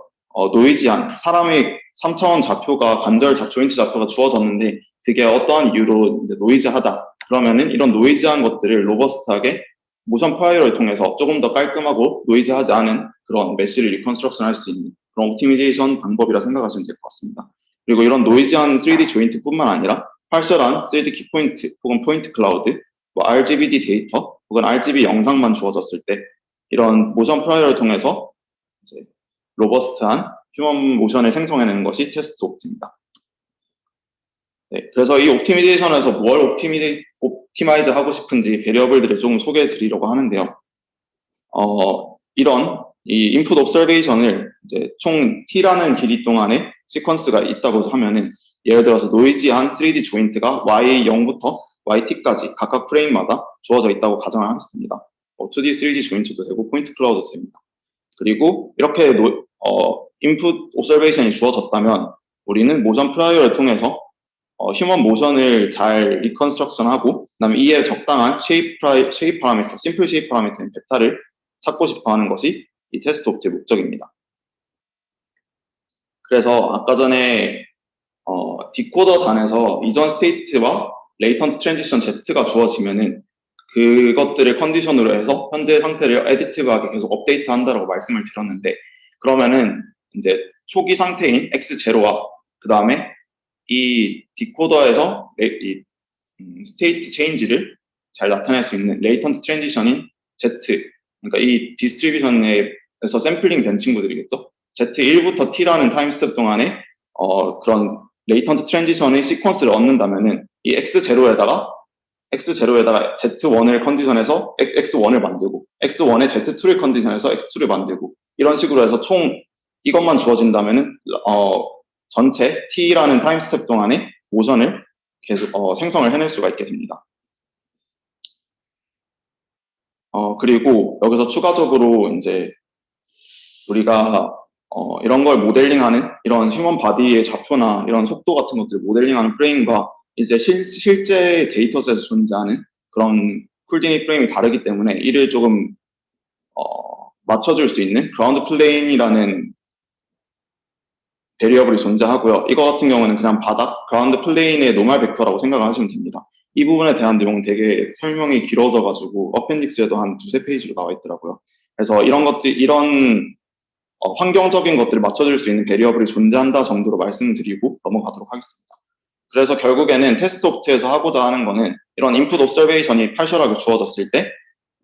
노이지한 사람의 3차원 좌표가 관절 조인트 좌표가 주어졌는데 그게 어떠한 이유로 이제 노이즈하다. 그러면은 이런 노이즈한 것들을 로버스트하게 모션 프라이어를 통해서 조금 더 깔끔하고 노이즈하지 않은 그런 메쉬를 리컨스트럭션 할 수 있는 그런 옵티미제이션 방법이라 생각하시면 될 것 같습니다. 그리고 이런 노이즈한 3D 조인트뿐만 아니라 파셜한 3D 키포인트 혹은 포인트 클라우드, 뭐 RGBD 데이터 혹은 RGB 영상만 주어졌을 때 이런 모션 프라이어를 통해서 이제 로버스트한 휴먼 모션을 생성해내는 것이 테스트 옵트입니다. 네, 그래서 이 옵티미제이션에서 뭘 옵티마이즈 하고 싶은지 베리어블들을 좀 소개해 드리려고 하는데요. 이런 이 인풋 옵서베이션을 이제 총 t라는 길이 동안에 시퀀스가 있다고 하면은 예를 들어서 노이지한 3D 조인트가 y0부터 yt까지 각각 프레임마다 주어져 있다고 가정을 하겠습니다. 2D, 3D 조인트도 되고 포인트 클라우드도 됩니다. 그리고 이렇게 인풋 옵서베이션이 주어졌다면 우리는 모션 프라이어를 통해서 휴먼 모션을 잘 리컨스트럭션하고 그다음에 이에 적당한 쉐입 파라미터, 심플 쉐입 파라미터인 베타를 찾고 싶어 하는 것이 이 테스트 옵트의 목적입니다. 그래서 아까 전에 디코더 단에서 이전 스테이트와 레이턴트 트랜지션 Z가 주어지면은 그것들을 컨디션으로 해서 현재 상태를 에디티브하게 계속 업데이트 한다라고 말씀을 드렸는데 그러면은 이제 초기 상태인 X0와 그 다음에 이 디코더에서 이 스테이트 체인지를 잘 나타낼 수 있는 레이턴트 트랜지션인 Z, 그러니까 이 디스트리뷰션에서 샘플링 된 친구들이겠죠. Z1부터 T라는 타임 스텝 동안에 그런 레이턴트 트랜지션의 시퀀스를 얻는다면은 이 X0에다가 x0에다가 z1을 컨디션해서 x1을 만들고 x1에 z2를 컨디션해서 x2를 만들고 이런 식으로 해서 총 이것만 주어진다면은 전체 t라는 타임 스텝 동안에 모션을 계속 생성을 해낼 수가 있게 됩니다. 그리고 여기서 추가적으로 이제 우리가 이런 걸 모델링하는 이런 휴먼 바디의 좌표나 이런 속도 같은 것들을 모델링하는 프레임과 이제 실제 데이터셋에서 존재하는 그런 쿨디니 프레임이 다르기 때문에 이를 조금 맞춰줄 수 있는 그라운드 플레인이라는 베리어블이 존재하고요. 이거 같은 경우는 그냥 바닥 그라운드 플레인의 노멀 벡터라고 생각을 하시면 됩니다. 이 부분에 대한 내용은 되게 설명이 길어져가지고 어펜딕스에도 한 두세 페이지로 나와 있더라고요. 그래서 이런 것들 이런 환경적인 것들을 맞춰줄 수 있는 베리어블이 존재한다 정도로 말씀드리고 넘어가도록 하겠습니다. 그래서 결국에는 테스트 옵트에서 하고자 하는 거는 이런 인풋 옵서베이션이 팔셜하게 주어졌을 때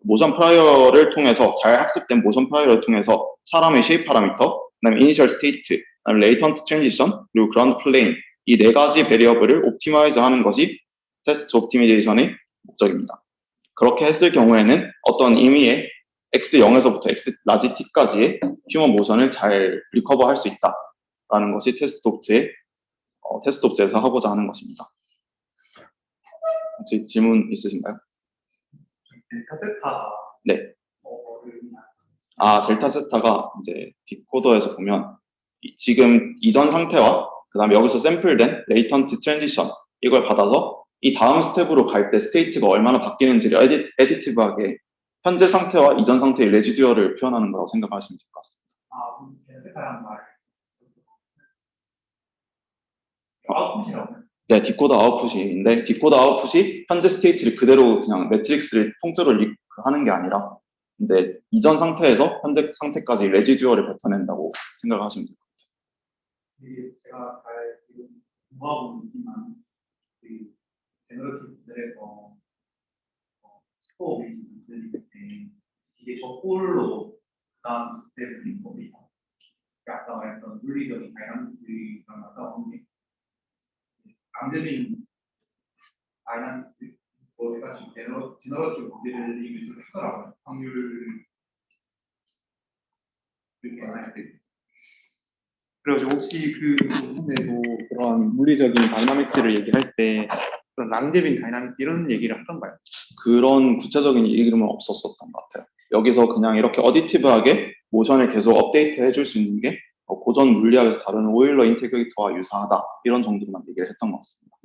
모션 프라이어를 통해서 잘 학습된 모션 프라이어를 통해서 사람의 쉐입 파라미터, 그다음에 이니셜 스테이트, 그다음에 레이턴트 트랜지션, 그리고 그라운드 플레인 이 네 가지 베리어블을 옵티마이즈 하는 것이 테스트 옵티미제이션의 목적입니다. 그렇게 했을 경우에는 어떤 의미의 x0에서부터 x 라지 t까지의 휴먼 모션을 잘 리커버 할 수 있다라는 것이 테스트 옵트에서 하고자 하는 것입니다. 혹시 질문 있으신가요? 델타 세타. 네. 델타 세타가 이제 디코더에서 보면 지금 이전 상태와 그다음에 여기서 샘플된 레이턴트 트랜지션 이걸 받아서 이 다음 스텝으로 갈 때 스테이트가 얼마나 바뀌는지를 에디티브하게 현재 상태와 이전 상태의 레지듀얼을 표현하는 거라고 생각하시면 될 것 같습니다. 델타란 말. 아웃풋이라고. 네, 디코더 아웃풋인데 디코더 아웃풋이 현재 스테이트를 그대로 그냥 매트릭스를 통째로 하는 게 아니라 이제 이전 상태에서 현재 상태까지 레지듀얼을 뱉어낸다고 생각하시면 돼요. 이게 제가 잘 지금 공부하고 있지만 그 제너러티브 모델에서 스코어 베이스 모델일 때 이게 저폴로 그다음 스텝이 겁니다. 아까 말했던 물리적인 다이나믹스랑 가까운 게 강제민 다이나믹스 뭐 해가지고 제너러티브 모델링을 좀 하더라고요. 확률 이렇게 할 때. 그래서 혹시 그 부분에도 그런 물리적인 다이나믹스를 얘기할 때 그런 랑제빈 다이나믹스 이런 얘기를 하던가요? 그런 구체적인 이름은 없었었던 것 같아요. 여기서 그냥 이렇게 어디티브하게 모션을 계속 업데이트 해줄 수 있는 게 고전 물리학에서 다루는 오일러 인테그레이터와 유사하다 이런 정도만 얘기를 했던 것 같습니다.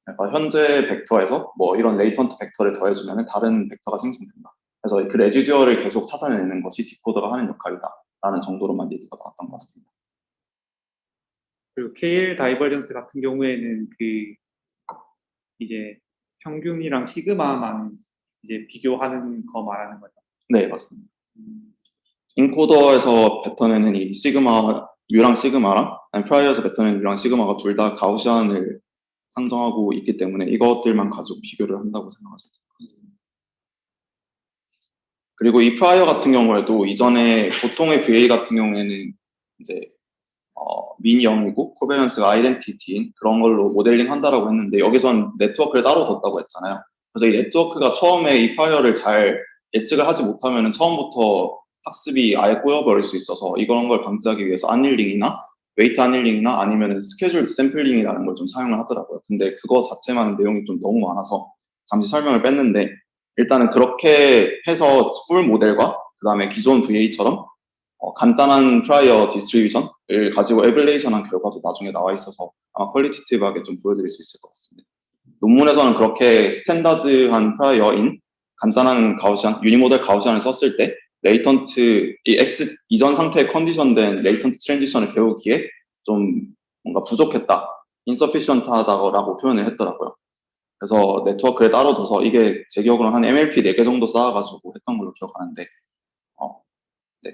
그러니까 현재 벡터에서 뭐 이런 레이턴트 벡터를 더해주면 다른 벡터가 생성된다. 그래서 그 레지듀얼을 계속 찾아내는 것이 디코더가 하는 역할이다라는 정도로만 얘기가 나왔던 것 같습니다. 그리고 KL 다이버전스 같은 경우에는 그 이제 평균이랑 시그마만 이제 비교하는 거 말하는 거죠. 네, 맞습니다. 인코더에서 뱉어내는 이 시그마, U랑 시그마랑 프라이어에서 뱉어내는 U랑 시그마가 둘 다 가우시안을 상정하고 있기 때문에 이것들만 가지고 비교를 한다고 생각하시면 됩니다. 그리고 이 프라이어 같은 경우에도 이전에 보통의 VA 같은 경우에는 이제 민이 0이고 코베런스가 아이덴티티인 그런 걸로 모델링 한다라고 했는데 여기선 네트워크를 따로 뒀다고 했잖아요. 그래서 이 네트워크가 처음에 이 파이어를 잘 예측을 하지 못하면 처음부터 학습이 아예 꼬여버릴 수 있어서 이런 걸 방지하기 위해서 안닐링이나 웨이트 안닐링이나 아니면 스케줄 샘플링이라는 걸 좀 사용을 하더라고요. 근데 그거 자체만 내용이 좀 너무 많아서 잠시 설명을 뺐는데 일단은 그렇게 해서 풀 모델과 그 다음에 기존 VA처럼 간단한 프라이어 디스트리뷰션을 가지고 에블레이션한 결과도 나중에 나와 있어서 아마 퀄리티티브하게 좀 보여드릴 수 있을 것 같습니다. 논문에서는 그렇게 스탠다드한 프라이어인 간단한 가우시안, 유니모델 가우시안을 썼을 때 레이턴트, 이 X 이전 상태에 컨디션된 레이턴트 트랜지션을 배우기에 좀 뭔가 부족했다, insufficient하다고 표현을 했더라고요. 그래서 네트워크에 따로 둬서 이게 제 기억으로는 한 MLP 4개 정도 쌓아가지고 했던 걸로 기억하는데 네.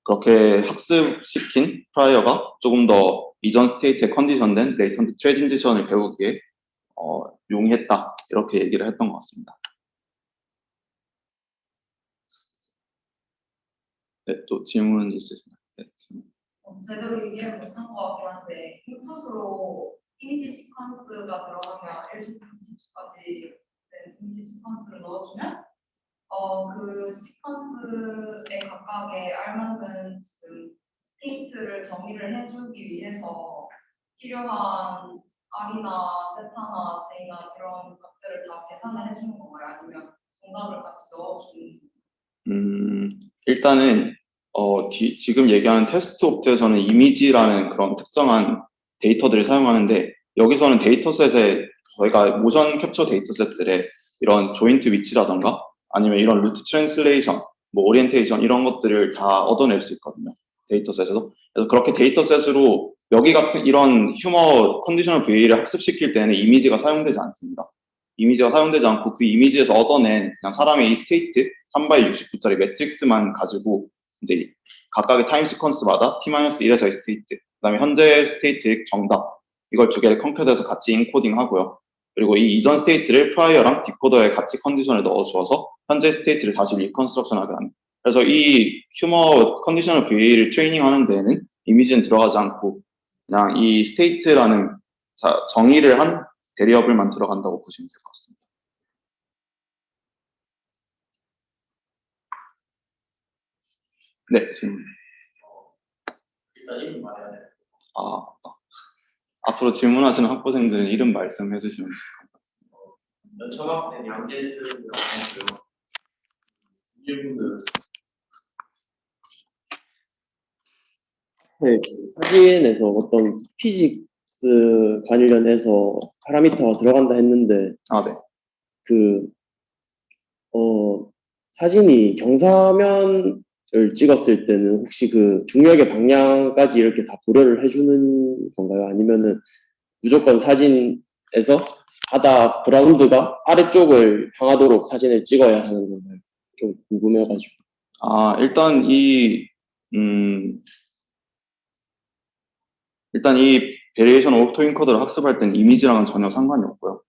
그렇게 학습시킨 프라이어가 조금 더 이전 스테이트에 컨디션된 레이턴트 트랜지션을 배우기에 용이했다 이렇게 얘기를 했던 것 같습니다. 네, 또 질문 있으신가요? 네, 질문. 제대로 이해를 못한 것 같긴 한데 인풋으로 이미지 시퀀스가 들어가면 1주부터 10주까지 이미지 시퀀스를 넣어주면 그 시퀀스에 각각에 알맞는 지금 스테이트를 정의를 해주기 위해서 필요한 R이나 세타나 J나 이런 값들을 다 계산을 해주는 건가요? 아니면 정답을 같이 넣어주는? 일단은 지금 얘기하는 테스트 옵트에서는 이미지라는 그런 특정한 데이터들을 사용하는데 여기서는 데이터셋에 저희가 모션 캡처 데이터셋들의 이런 조인트 위치라던가 아니면 이런 루트 트랜슬레이션, 뭐 오리엔테이션 이런 것들을 다 얻어낼 수 있거든요. 데이터셋에서. 그래서 그렇게 데이터셋으로 여기 같은 이런 휴머 컨디셔널 VA를 학습시킬 때는 이미지가 사용되지 않습니다. 이미지가 사용되지 않고 그 이미지에서 얻어낸 그냥 사람의 이 스테이트 3x 69짜리 매트릭스만 가지고 이제 각각의 타임 시퀀스마다 t-1에서의 스테이트, 그다음에 현재 스테이트의 정답 이걸 두 개를 컨캐드해서 같이 인코딩 하고요. 그리고 이 이전 스테이트를 프라이어랑 디코더에 같이 컨디션을 넣어주어서 현재 스테이트를 다시 리컨스트럭션하게 하는. 그래서 이 휴머 컨디셔널 VA를 트레이닝하는 데에는 이미지는 들어가지 않고 그냥 이 스테이트라는 정의를 한 베리어블만 들어간다고 보시면 될 것 같습니다. 네, 질문. 일단 이름 말해야 돼. 앞으로 질문하시는 학부생들은 이름 말씀해 주시면 감사하겠습니다. 연천학생 양재수라고 하고요. 이분은 네, 사진에서 어떤 피직스 관련해서 파라미터가 들어간다 했는데, 네. 사진이 경사면을 찍었을 때는 혹시 그 중력의 방향까지 이렇게 다 고려를 해주는 건가요? 아니면은 무조건 사진에서 바다 그라운드가 아래쪽을 향하도록 사진을 찍어야 하는 건가요? 좀 궁금해가지고. 일단 이 베리에이션 오토 인코더를 학습할 때는 이미지랑은 전혀 상관이 없고요.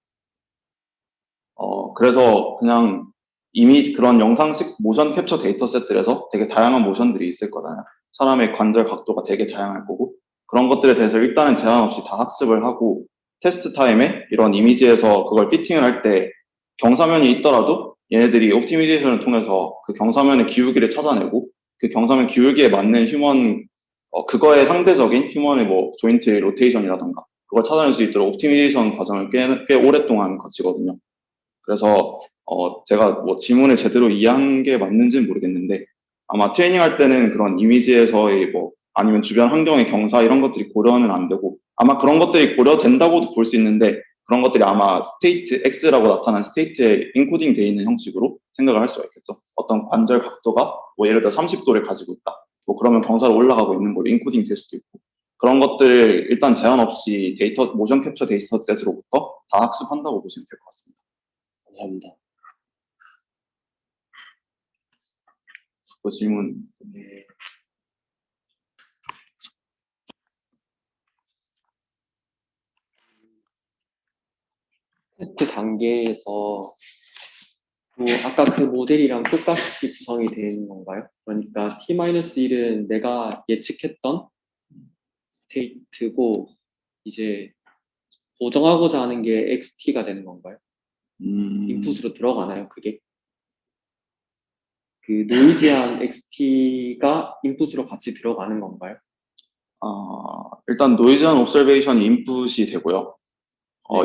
그래서 그냥 이미 그런 영상식 모션 캡처 데이터셋들에서 되게 다양한 모션들이 있을 거잖아요. 사람의 관절 각도가 되게 다양할 거고 그런 것들에 대해서 일단은 제한 없이 다 학습을 하고 테스트 타임에 이런 이미지에서 그걸 피팅을 할 때 경사면이 있더라도 얘네들이 옵티미제이션을 통해서 그 경사면의 기울기를 찾아내고 그 경사면 기울기에 맞는 휴먼 그거에 상대적인 휴먼의 뭐 조인트 로테이션이라던가 그걸 찾아낼 수 있도록 옵티미제이션 과정을 꽤 오랫동안 거치거든요. 그래서 제가 뭐 지문을 제대로 이해한 게 맞는지는 모르겠는데 아마 트레이닝할 때는 그런 이미지에서의 뭐 아니면 주변 환경의 경사 이런 것들이 고려는 안 되고 아마 그런 것들이 고려된다고도 볼 수 있는데 그런 것들이 아마 스테이트 X라고 나타난 스테이트에 인코딩 되어 있는 형식으로 생각을 할 수가 있겠죠. 어떤 관절 각도가 뭐 예를 들어 30도를 가지고 있다. 뭐 그러면 경사로 올라가고 있는 걸로 인코딩 될 수도 있고 그런 것들을 일단 제한 없이 모션 캡처 데이터셋으로부터 다 학습한다고 보시면 될 것 같습니다. 감사합니다. 그 질문. 네. 테스트 단계에서 아까 그 모델이랑 똑같이 구성이 되는 건가요? 그러니까 T-1은 내가 예측했던 스테이트고 이제 보정하고자 하는 게 XT가 되는 건가요? 인풋으로 들어가나요, 그게? 그 노이지한 XT가 인풋으로 같이 들어가는 건가요? 일단 노이즈한 옵서베이션이 인풋이 되고요.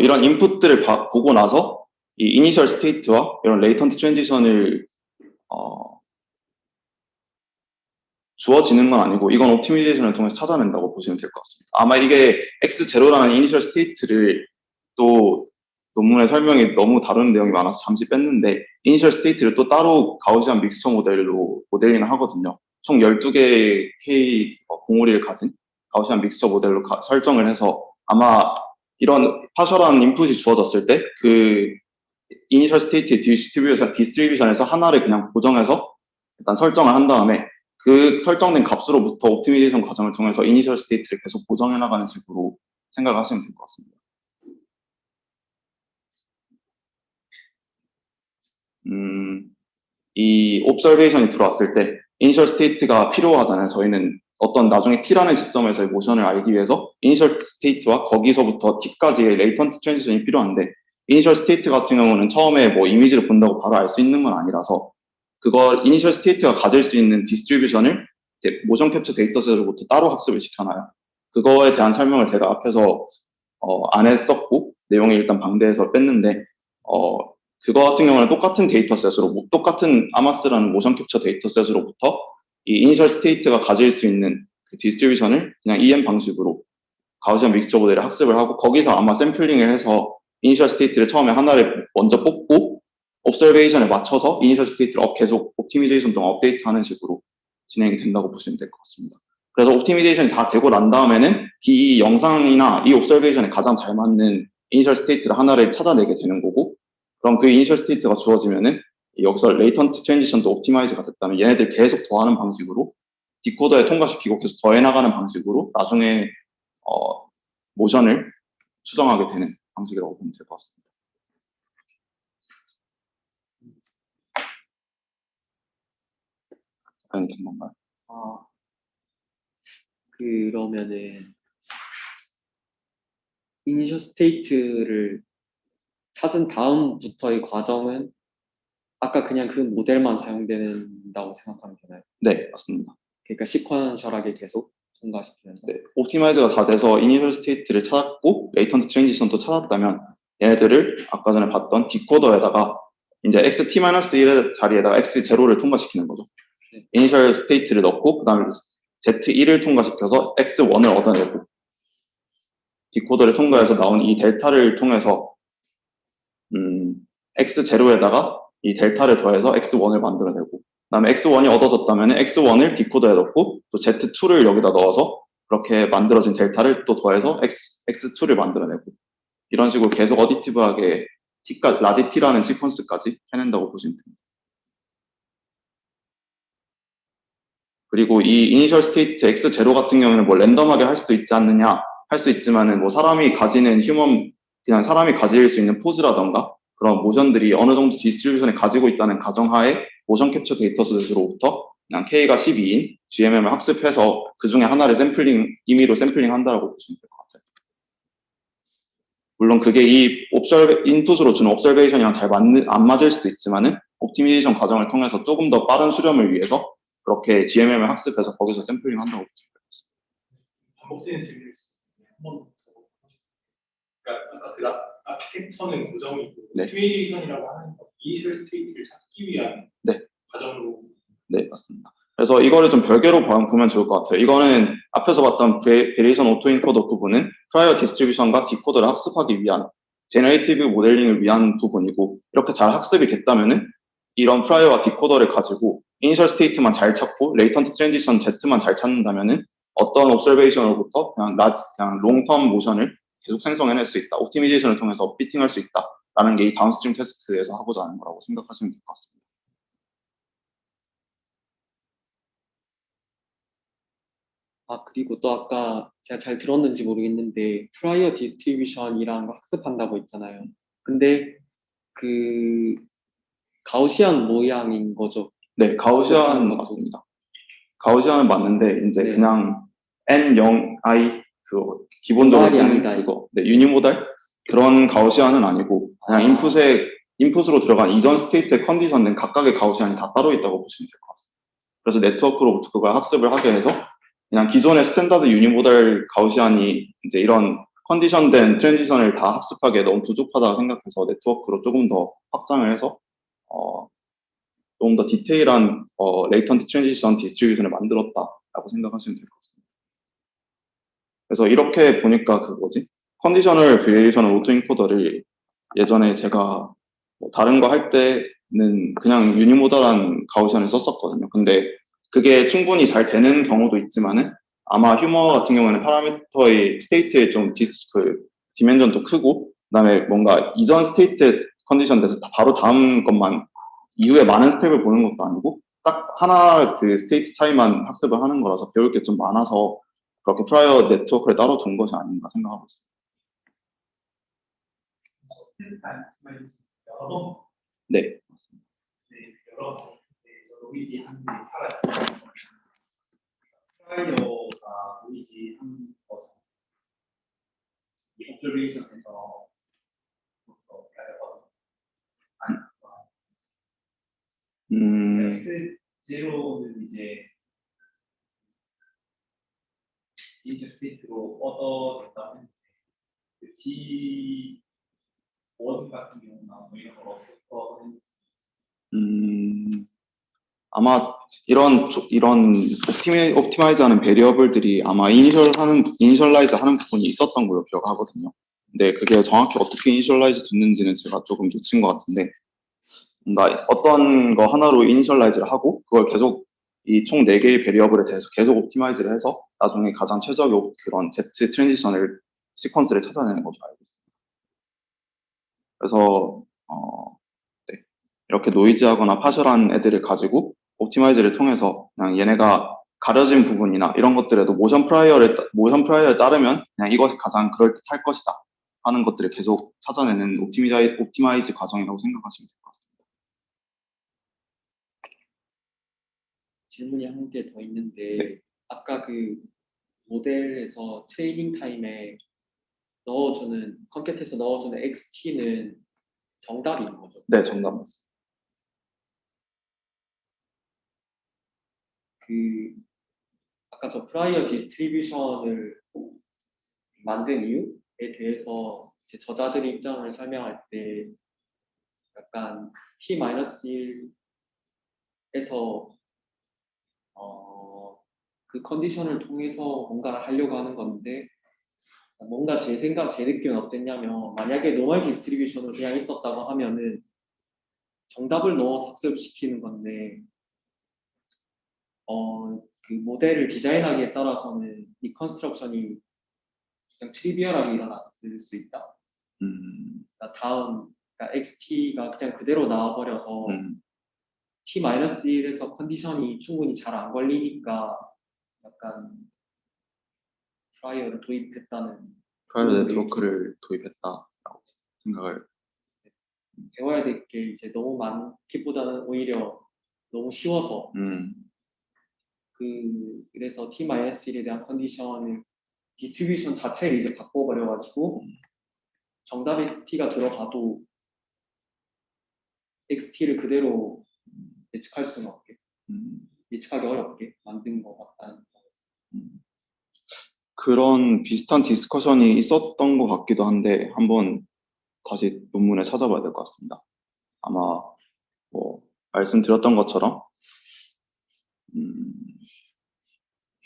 이런 인풋들을 보고 나서 이 이니셜 스테이트와 이런 레이턴트 트랜지션을 주어지는 건 아니고 이건 옵티미제이션을 통해서 찾아낸다고 보시면 될 것 같습니다. 아마 이게 X0라는 이니셜 스테이트를 또 논문의 설명이 너무 다른 내용이 많아서 잠시 뺐는데 이니셜 스테이트를 또 따로 가우시안 믹스처 모델로 모델링을 하거든요. 총 12개의 K 공오리를 가진 가우시안 믹스처 모델로 설정을 해서 아마 이런 파셜한 인풋이 주어졌을 때 그 이니셜 스테이트의 디스트리뷰션에서 하나를 그냥 고정해서 일단 설정을 한 다음에 그 설정된 값으로부터 옵티미제이션 과정을 통해서 이니셜 스테이트를 계속 고정해 나가는 식으로 생각을 하시면 될 것 같습니다. 이 옵서베이션이 들어왔을 때 이니셜 스테이트가 필요하잖아요. 저희는 어떤 나중에 t라는 시점에서의 모션을 알기 위해서 이니셜 스테이트와 거기서부터 t까지의 레이턴트 트랜지션이 필요한데 이니셜 스테이트 같은 경우는 처음에 뭐 이미지를 본다고 바로 알 수 있는 건 아니라서 그걸 이니셜 스테이트가 가질 수 있는 디스트리뷰션을 모션 캡처 데이터셋으로부터 따로 학습을 시켜놔요. 그거에 대한 설명을 제가 앞에서 안 했었고 내용이 일단 방대해서 뺐는데 그거 같은 경우는 똑같은 데이터셋으로 똑같은 아마스라는 모션 캡처 데이터셋으로부터 이 이니셜 스테이트가 가질 수 있는 그 디스트리뷰션을 그냥 EM 방식으로 가우시안 믹스처 모델을 학습을 하고 거기서 아마 샘플링을 해서 이니셜 스테이트를 처음에 하나를 먼저 뽑고 옵서베이션에 맞춰서 이니셜 스테이트를 계속 옵티미제이션 동안 업데이트하는 식으로 진행이 된다고 보시면 될 것 같습니다. 그래서 옵티미제이션이 다 되고 난 다음에는 이 영상이나 이 옵서베이션에 가장 잘 맞는 이니셜 스테이트를 하나를 찾아내게 되는 거고 그럼 그 이니셜 스테이트가 주어지면은 여기서 레이턴트 트랜지션도 옵티마이즈가 됐다면 얘네들 계속 더하는 방식으로 디코더에 통과시키고 계속 더해나가는 방식으로 나중에 모션을 수정하게 되는 방식이라고 보면 될 것 같습니다. 답변이 된 건가요? 그러면은 이니셜 스테이트를 찾은 다음부터의 과정은 아까 그냥 그 모델만 사용된다고 생각하면 되나요? 네, 맞습니다. 그러니까 시퀀셜하게 계속 통과시키면서. 네, 옵티마이즈가 다 돼서 이니셜 스테이트를 찾았고 레이턴트 트랜지션도 찾았다면 얘네들을 아까 전에 봤던 디코더에다가 이제 xt-1의 자리에다가 x0를 통과시키는 거죠. 네. 이니셜 스테이트를 넣고 그 다음에 z1을 통과시켜서 x1을 얻어내고 디코더를 통과해서 나온 이 델타를 통해서 x0에다가 이 델타를 더해서 x1을 만들어내고 그 다음에 x1이 얻어졌다면 x1을 디코더에 넣고 또 z2를 여기다 넣어서 그렇게 만들어진 델타를 또 더해서 x2를 만들어내고 이런 식으로 계속 어디티브하게 라지 t라는 시퀀스까지 해낸다고 보시면 됩니다. 그리고 이 이니셜 스테이트 x0 같은 경우는 뭐 랜덤하게 할 수도 있지 않느냐 할 수 있지만은 뭐 사람이 가지는 그냥 사람이 가질 수 있는 포즈라던가 그런 모션들이 어느 정도 디스트리뷰션을 가지고 있다는 가정하에 모션 캡처 데이터셋으로부터 그냥 K가 12인 GMM을 학습해서 그 중에 하나를 임의로 샘플링 한다고 보시면 될 것 같아요. 물론 그게 이 인풋으로 주는 옵서베이션이랑 안 맞을 수도 있지만은 옵티미제이션 과정을 통해서 조금 더 빠른 수렴을 위해서 그렇게 GMM을 학습해서 거기서 샘플링 한다고 보시면 될 것 같습니다. 반복되는 질문이 있어요. 한번 더. 그러니까 아까 아키텍처는 고정이고 네. 옵티미제이션이라고 하는 건 이니셜 스테이트를 찾기 위한 네. 과정으로. 네, 맞습니다. 그래서 이거를 좀 별개로 보면 좋을 것 같아요. 이거는 앞에서 봤던 베리에이션 오토인코더 부분은 프라이어 디스트리뷰션과 디코더를 학습하기 위한 제너레이티브 모델링을 위한 부분이고 이렇게 잘 학습이 됐다면은 이런 프라이어와 디코더를 가지고 이니셜 스테이트만 잘 찾고 레이턴트 트랜지션 Z만 잘 찾는다면은 어떤 옵서베이션으로부터 그냥 롱텀 모션을 계속 생성해낼 수 있다. 옵티미제이션을 통해서 업비팅할 수 있다라는 게 이 다운스트림 테스트에서 하고자 하는 거라고 생각하시면 될 것 같습니다. 그리고 또 아까 제가 잘 들었는지 모르겠는데 프라이어 디스트리뷰션이라는 거 학습한다고 했잖아요. 근데 그 가우시안 모양인 거죠. 네, 가우시안은 맞습니다. 가우시안은 맞는데 이제 네. 그냥 N0I 그 기본적으로 쓰는 아니다, 그거 유니모달 그런 가우시안은 아니고 그냥 인풋으로 들어간 이전 스테이트의 컨디션은 각각의 가우시안이 다 따로 있다고 보시면 될 것 같습니다. 그래서 네트워크로부터 그걸 학습을 하게 해서 그냥 기존의 스탠다드 유니모달 가우시안이 이제 이런 컨디션된 트랜지션을 다 학습하기에 너무 부족하다고 생각해서 네트워크로 조금 더 확장을 해서 조금 더 디테일한 레이턴트 트랜지션 디스트리뷰션을 만들었다라고 생각하시면 될 것 같습니다. 그래서 이렇게 보니까 컨디셔널 베리에이셔널 오토인코더를 예전에 제가 뭐 다른 거 할 때는 그냥 유니모달한 가우시안을 썼었거든요. 근데 그게 충분히 잘 되는 경우도 있지만은 아마 휴머 같은 경우는 파라미터의 스테이트의 좀 디멘전도 크고 그다음에 뭔가 이전 스테이트 컨디션 돼서 바로 다음 것만 이후에 많은 스텝을 보는 것도 아니고 딱 하나 그 스테이트 차이만 학습을 하는 거라서 배울 게 좀 많아서 그렇게 프라이어 네트워크를 따로 둔 것이 아닌가 생각하고 있습니다. 여러 번. 네, 맞습니다. 네, 여러 번. 네, 저 노이지 한데 사라지고 프라이어가 보이지 한 거죠. 이 옵저베이션에서 X0는 이제 이니셜 스테이트로 얻어냈다고 했는데 그 G1 같은 경우는 뭐 이런 걸 없었던 했는지 아마 이런 옵티마이즈 하는 베리어블들이 아마 이니셜라이즈 하는 부분이 있었던 걸로 기억하거든요. 근데 그게 정확히 어떻게 이니셜라이즈 됐는지는 제가 조금 놓친 것 같은데, 뭔가 어떤 거 하나로 이니셜라이즈를 하고, 그걸 계속 이 총 4개의 베리어블에 대해서 계속 옵티마이즈를 해서 나중에 가장 최적의 그런 Z 트랜지션을, 시퀀스를 찾아내는 것으로 알고 있습니다. 그래서, 네. 이렇게 노이즈하거나 파셜한 애들을 가지고 옵티마이즈를 통해서 그냥 얘네가 가려진 부분이나 이런 것들에도 모션 프라이어에 따르면 그냥 이것이 가장 그럴듯할 것이다 하는 것들을 계속 찾아내는 옵티마이즈 과정이라고 생각하시면 될 것 같습니다. 질문이 한 개 더 있는데 네. 아까 그 모델에서 트레이닝 타임에 넣어주는 컴퓨터에서 넣어주는 XT는 정답인 거죠? 네, 정답 맞습니다. 그 아까 저 프라이어 디스트리뷰션을 만든 이유에 대해서 제 저자들의 입장을 설명할 때 약간 T-1에서 그 컨디션을 통해서 뭔가를 하려고 하는 건데, 뭔가 제 느낌은 어땠냐면, 만약에 노멀 디스트리뷰션으로 그냥 있었다고 하면은 정답을 넣어서 학습시키는 건데, 그 모델을 디자인하기에 따라서는 이 컨스트럭션이 그냥 트리비얼하게 일어났을 수 있다. 그러니까 그러니까 XT가 그냥 그대로 나와버려서 T-1에서 컨디션이 충분히 잘 안 걸리니까 약간 프라이어를 도입했다는, 프라이어 네트워크를 도입했다라고 생각을. 배워야 될 게 이제 너무 많기보다는 오히려 너무 쉬워서 그래서 T-1에 대한 컨디션을 디스트리뷰션 자체를 이제 바꿔버려가지고 정답 XT가 들어가도 XT를 그대로 예측할 수는 없게, 예측하기 어렵게 만든 것 같다는 거였어요. 그런 비슷한 디스커션이 있었던 것 같기도 한데 한번 다시 논문을 찾아봐야 될 것 같습니다. 아마 뭐 말씀드렸던 것처럼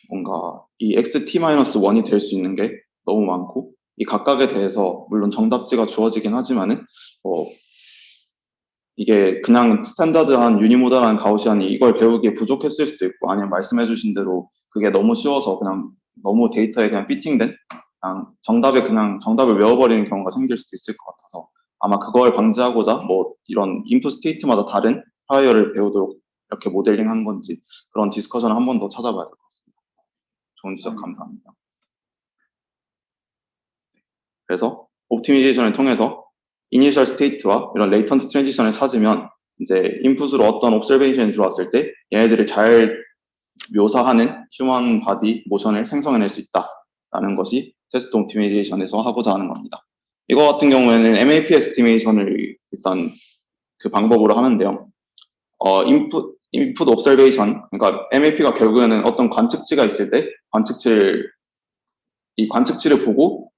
뭔가 이 XT-1이 될 수 있는 게 너무 많고, 이 각각에 대해서 물론 정답지가 주어지긴 하지만은 이게 그냥 스탠다드한 유니모달한 가우시안이 이걸 배우기에 부족했을 수도 있고, 아니면 말씀해주신 대로 그게 너무 쉬워서 그냥 너무 데이터에 그냥 피팅된 그냥 정답을 외워버리는 경우가 생길 수도 있을 것 같아서, 아마 그걸 방지하고자 뭐 이런 인풋 스테이트마다 다른 프라이어를 배우도록 이렇게 모델링한 건지, 그런 디스커션을 한 번 더 찾아봐야 될 것 같습니다. 좋은 지적 감사합니다. 그래서 옵티미제이션을 통해서 이니셜 스테이트와 이런 레이턴트 트랜지션을 찾으면 이제 인풋으로 어떤 옵저베이션이 들어왔을 때 얘네들을 잘 묘사하는 휴먼 바디 모션을 생성해낼 수 있다라는 것이 테스트 옵티미제이션에서 하고자 하는 겁니다. 이거 같은 경우에는 MAP 에스티메이션을 일단 그 방법으로 하는데요. 인풋 옵저베이션, 그러니까 MAP가 결국에는 어떤 관측치가 있을 때 이 관측치를 보고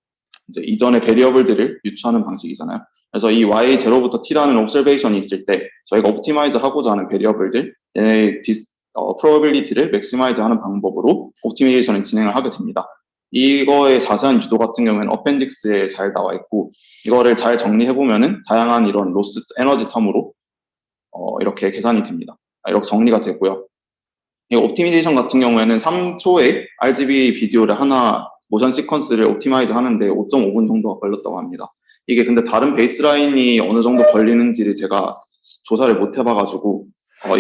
이제 이전의 베리어블들을 유추하는 방식이잖아요. 그래서 이 Y0부터 T라는 옵저베이션이 있을 때 저희가 옵티마이즈 하고자 하는 베리어블들, 얘네의 프로버빌리티를 맥시마이즈 하는 방법으로 옵티미제이션을 진행을 하게 됩니다. 이거의 자세한 유도 같은 경우에는 어펜딕스에 잘 나와 있고, 이거를 잘 정리해보면은 다양한 이런 로스 에너지 텀으로 이렇게 계산이 됩니다. 이렇게 정리가 되고요. 이 옵티미제이션 같은 경우에는 3초의 RGB 비디오를 하나 모션 시퀀스를 옵티마이즈 하는데 5.5분 정도가 걸렸다고 합니다. 이게 근데 다른 베이스라인이 어느 정도 걸리는지를 제가 조사를 못 해봐가지고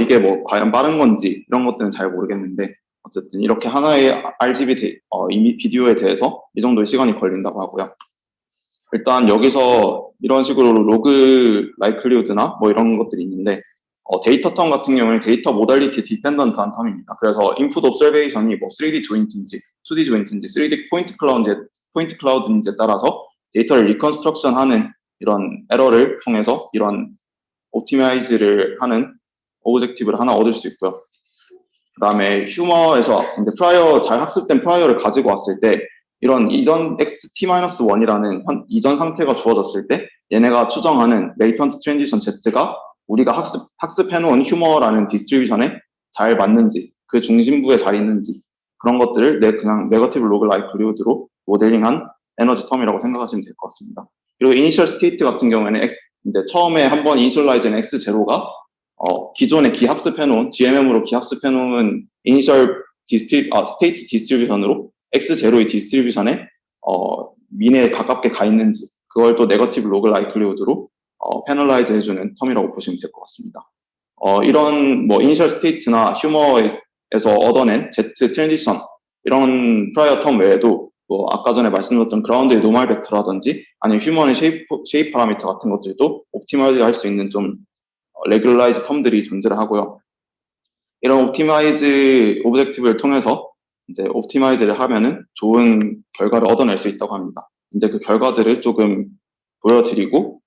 이게 뭐 과연 빠른 건지 이런 것들은 잘 모르겠는데, 어쨌든 이렇게 하나의 RGB 이미 비디오에 대해서 이 정도의 시간이 걸린다고 하고요. 일단 여기서 이런 식으로 로그 라이클리우드나 뭐 이런 것들이 있는데, 데이터 텀 같은 경우는 데이터 모달리티 디펜던트한 텀입니다. 그래서 인풋 옵저베이션이 뭐 3D 조인트인지 2D 조인트인지 3D 포인트 클라우드인지에 따라서 데이터를 리컨스트럭션 하는 이런 에러를 통해서 이런 옵티마이즈를 하는 오브젝티브를 하나 얻을 수 있고요. 그 다음에 휴머에서 이제 잘 학습된 프라이어를 가지고 왔을 때 이런 이전 xt-1이라는 이전 상태가 주어졌을 때 얘네가 추정하는 레이턴트 트랜지션 z가 우리가 학습해놓은 휴머라는 디스트리뷰션에 잘 맞는지, 그 중심부에 잘 있는지, 그런 것들을 그냥 네거티브 로그 라이클리후드로 모델링한 에너지 텀이라고 생각하시면 될 것 같습니다. 그리고 이니셜 스테이트 같은 경우에는 이제 처음에 한번 이니셜라이즈된 x0가 기존에 기학습해놓은 GMM으로 기학습해놓은 이니셜 스테이트 디스트리뷰션으로 x0의 디스트리뷰션에 민에 가깝게 가 있는지, 그걸 또 네거티브 로그 라이클리후드로 패널라이즈 해주는 텀이라고 보시면 될 것 같습니다. 이런 뭐 이니셜 스테이트나 휴머에서 얻어낸 Z 트랜지션 이런 프라이어 텀 외에도 뭐 아까 전에 말씀드렸던 그라운드의 노멀 벡터라든지 아니면 휴머의 쉐입 파라미터 같은 것들도 옵티마이즈 할 수 있는 좀 레귤라이즈 텀들이 존재를 하고요. 이런 옵티마이즈 오브젝티브를 통해서 이제 옵티마이즈를 하면은 좋은 결과를 얻어낼 수 있다고 합니다. 이제 그 결과들을 조금 보여드리고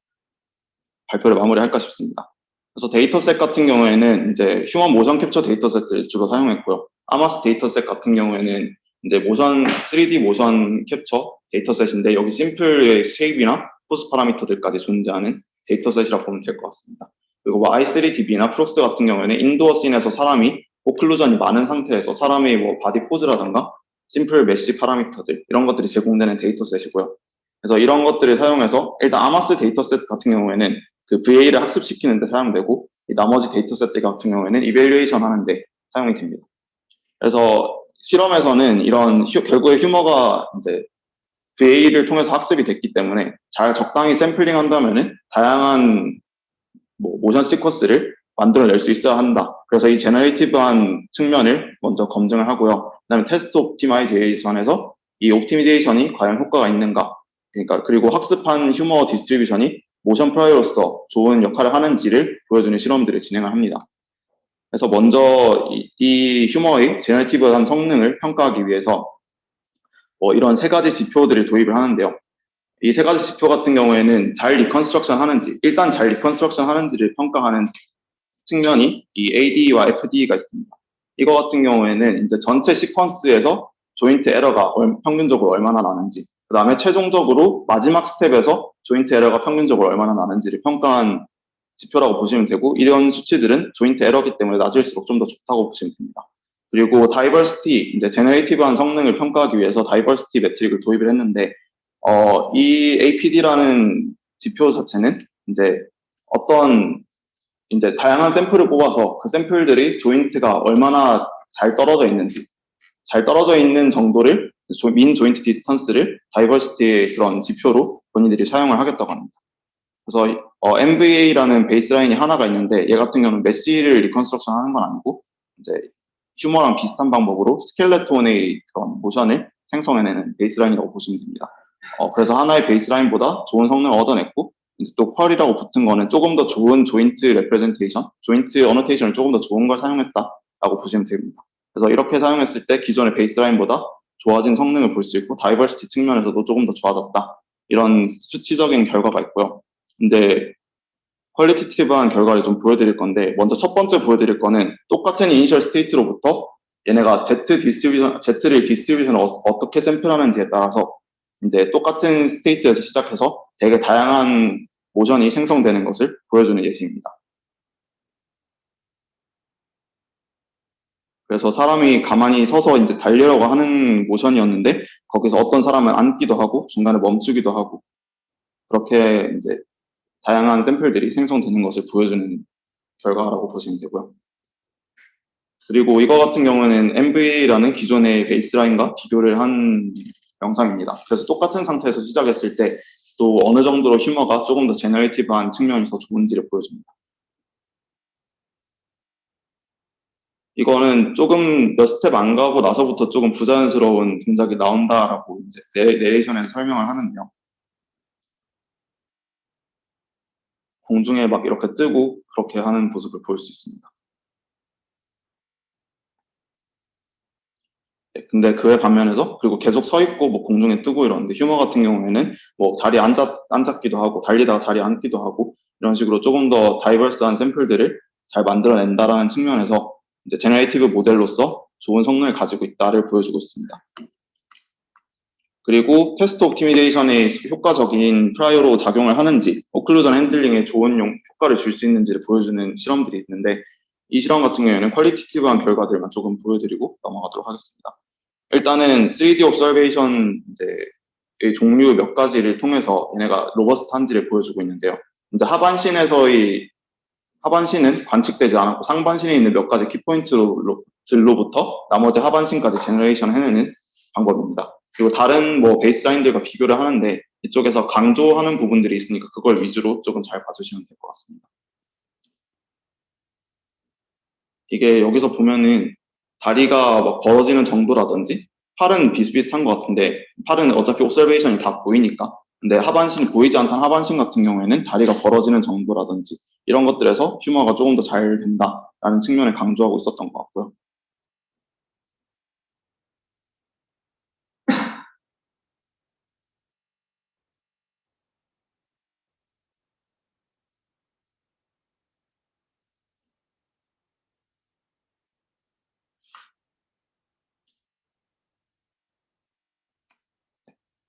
발표를 마무리할까 싶습니다. 그래서 데이터셋 같은 경우에는 이제 휴먼 모션 캡처 데이터셋을 주로 사용했고요. 아마스 데이터셋 같은 경우에는 이제 3D 모션 캡처 데이터셋인데 여기 심플의 쉐입이나 포스 파라미터들까지 존재하는 데이터셋이라고 보면 될 것 같습니다. 그리고 뭐 i3DB나 프록스 같은 경우에는 인도어 씬에서 사람이 오클루전이 많은 상태에서 사람의 뭐 바디 포즈라든가 심플 메시 파라미터들 이런 것들이 제공되는 데이터셋이고요. 그래서 이런 것들을 사용해서 일단 아마스 데이터셋 같은 경우에는 그 VA를 학습시키는 데 사용되고 이 나머지 데이터셋들 같은 경우에는 이벨리에이션 하는데 사용이 됩니다. 그래서 실험에서는 이런 결국에 휴머가 이제 VA를 통해서 학습이 됐기 때문에 잘 적당히 샘플링 한다면은 다양한 뭐 모션 시퀀스를 만들어낼 수 있어야 한다. 그래서 이 제너레이티브한 측면을 먼저 검증을 하고요. 그다음에 테스트 옵티마이제이션에서 이 옵티미제이션이 과연 효과가 있는가. 그러니까 그리고 학습한 휴머 디스트리뷰션이 모션 프라이어로서 좋은 역할을 하는지를 보여주는 실험들을 진행을 합니다. 그래서 먼저 이 휴머의 제너레이티브한 성능을 평가하기 위해서 이런 세 가지 지표들을 도입을 하는데요. 이 세 가지 지표 같은 경우에는 잘 리컨스트럭션 하는지, 일단 잘 리컨스트럭션 하는지를 평가하는 측면이 이 ADE와 FDE가 있습니다. 이거 같은 경우에는 이제 전체 시퀀스에서 조인트 에러가 평균적으로 얼마나 나는지, 그 다음에 최종적으로 마지막 스텝에서 조인트 에러가 평균적으로 얼마나 나는지를 평가한 지표라고 보시면 되고, 이런 수치들은 조인트 에러기 때문에 낮을수록 좀 더 좋다고 보시면 됩니다. 그리고 다이버시티, 이제 제너레이티브한 성능을 평가하기 위해서 다이버시티 매트릭을 도입을 했는데, 이 APD라는 지표 자체는 이제 어떤 이제 다양한 샘플을 뽑아서 그 샘플들이 조인트가 얼마나 잘 떨어져 있는 정도를 민 조인트 디스턴스를 다이버시티의 그런 지표로 본인들이 사용을 하겠다고 합니다. 그래서 MVA라는 베이스라인이 하나가 있는데 얘 같은 경우는 메시를 리컨스트럭션 하는 건 아니고 이제 휴머랑 비슷한 방법으로 스켈레톤의 그런 모션을 생성해내는 베이스라인이라고 보시면 됩니다. 그래서 하나의 베이스라인보다 좋은 성능을 얻어냈고 또 퀄이라고 붙은 거는 조금 더 좋은 조인트 레프레젠테이션, 조인트 어노테이션을 조금 더 좋은 걸 사용했다라고 보시면 됩니다. 그래서 이렇게 사용했을 때 기존의 베이스라인보다 좋아진 성능을 볼 수 있고 다이버시티 측면에서도 조금 더 좋아졌다. 이런 수치적인 결과가 있고요. 근데 퀄리티티브한 결과를 좀 보여드릴 건데 먼저 첫 번째 보여드릴 거는 똑같은 이니셜 스테이트로부터 얘네가 Z를 디스트리뷰션을 어떻게 샘플하는지에 따라서 이제 똑같은 스테이트에서 시작해서 되게 다양한 모션이 생성되는 것을 보여주는 예시입니다. 그래서 사람이 가만히 서서 이제 달리려고 하는 모션이었는데 거기서 어떤 사람은 앉기도 하고 중간에 멈추기도 하고 그렇게 이제 다양한 샘플들이 생성되는 것을 보여주는 결과라고 보시면 되고요. 그리고 이거 같은 경우는 MVA라는 기존의 베이스라인과 비교를 한 영상입니다. 그래서 똑같은 상태에서 시작했을 때 또 어느 정도로 휴머가 조금 더 제너레이티브한 측면이 더 좋은지를 보여줍니다. 이거는 조금 몇 스텝 안 가고 나서부터 조금 부자연스러운 동작이 나온다라고 이제 내레이션에서 설명을 하는데요. 공중에 막 이렇게 뜨고 그렇게 하는 모습을 볼 수 있습니다. 네, 근데 그에 반면에서 그리고 계속 서 있고 뭐 공중에 뜨고 이러는데 휴머 같은 경우에는 뭐 자리에 앉았기도 하고 달리다가 자리에 앉기도 하고 이런 식으로 조금 더 다이버스한 샘플들을 잘 만들어낸다라는 측면에서 이제 제너레이티브 모델로서 좋은 성능을 가지고 있다를 보여주고 있습니다. 그리고 테스트 옵티미제이션이 효과적인 프라이어로 작용을 하는지, 오클루전 핸들링에 좋은 효과를 줄 수 있는지를 보여주는 실험들이 있는데, 이 실험 같은 경우에는 퀄리티티브한 결과들만 조금 보여드리고 넘어가도록 하겠습니다. 일단은 3D 옵서베이션 이제 종류 몇 가지를 통해서 얘네가 로버스트한지를 보여주고 있는데요. 이제 하반신은 관측되지 않았고 상반신에 있는 몇 가지 키포인트들로부터 나머지 하반신까지 제너레이션 해내는 방법입니다. 그리고 다른 뭐 베이스라인들과 비교를 하는데 이쪽에서 강조하는 부분들이 있으니까 그걸 위주로 조금 잘 봐주시면 될 것 같습니다. 이게 여기서 보면은 다리가 막 벌어지는 정도라든지 팔은 비슷비슷한 것 같은데 팔은 어차피 옵서베이션이 다 보이니까 근데 하반신 보이지 않던 하반신 같은 경우에는 다리가 벌어지는 정도라든지 이런 것들에서 휴머가 조금 더 잘 된다라는 측면을 강조하고 있었던 것 같고요.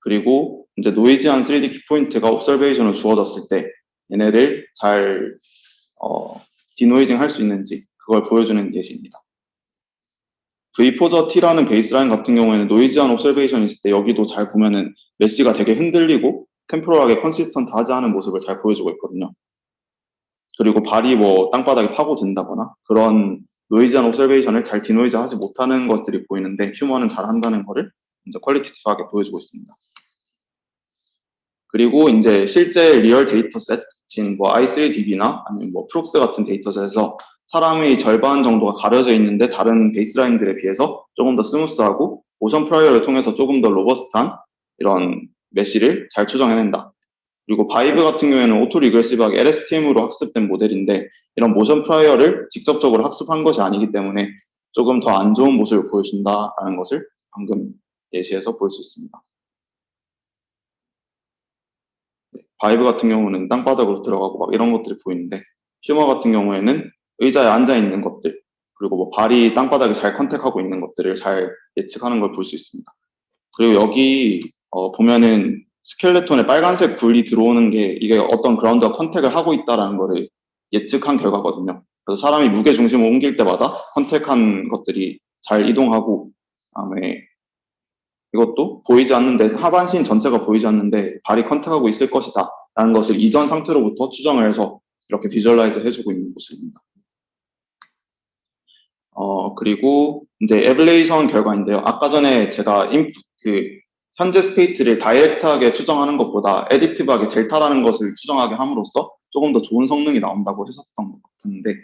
그리고 이제 노이즈한 3D 키포인트가 옵서베이션으로 주어졌을 때 얘네를 잘 디노이징 할 수 있는지 그걸 보여주는 예시입니다. V포저 T라는 베이스라인 같은 경우에는 노이즈한 옵서베이션이 있을 때 여기도 잘 보면은 메쉬가 되게 흔들리고 템포럴하게 컨시스턴트 하지 않은 모습을 잘 보여주고 있거든요. 그리고 발이 뭐 땅바닥에 파고든다거나 그런 노이즈한 옵서베이션을 잘 디노이즈 하지 못하는 것들이 보이는데 휴머는 잘 한다는 거를 이제 퀄리티티브하게 보여주고 있습니다. 그리고 이제 실제 리얼 데이터셋인 뭐 i3DB나 아니면 뭐 프록스 같은 데이터셋에서 사람의 절반 정도가 가려져 있는데 다른 베이스라인들에 비해서 조금 더 스무스하고 모션 프라이어를 통해서 조금 더 로버스트한 이런 메쉬를 잘 추정해낸다. 그리고 바이브 같은 경우에는 오토 리그레시브하게 LSTM으로 학습된 모델인데 이런 모션 프라이어를 직접적으로 학습한 것이 아니기 때문에 조금 더 안 좋은 모습을 보여준다라는 것을 방금 예시에서 볼 수 있습니다. 바이브 같은 경우는 땅바닥으로 들어가고 막 이런 것들이 보이는데 휴머 같은 경우에는 의자에 앉아 있는 것들 그리고 뭐 발이 땅바닥에 잘 컨택하고 있는 것들을 잘 예측하는 걸 볼 수 있습니다. 그리고 여기 보면은 스켈레톤에 빨간색 불이 들어오는 게 이게 어떤 그라운드와 컨택을 하고 있다라는 거를 예측한 결과거든요. 그래서 사람이 무게 중심을 옮길 때마다 컨택한 것들이 잘 이동하고 그다음에 이것도 보이지 않는데 하반신 전체가 보이지 않는데 발이 컨택하고 있을 것이다 라는 것을 이전 상태로부터 추정을 해서 이렇게 비주얼라이즈 해주고 있는 모습입니다. 그리고 이제 에블레이션 결과인데요. 아까 전에 제가 현재 스테이트를 다이렉트하게 추정하는 것보다 에디티브하게 델타라는 것을 추정하게 함으로써 조금 더 좋은 성능이 나온다고 했었던 것 같은데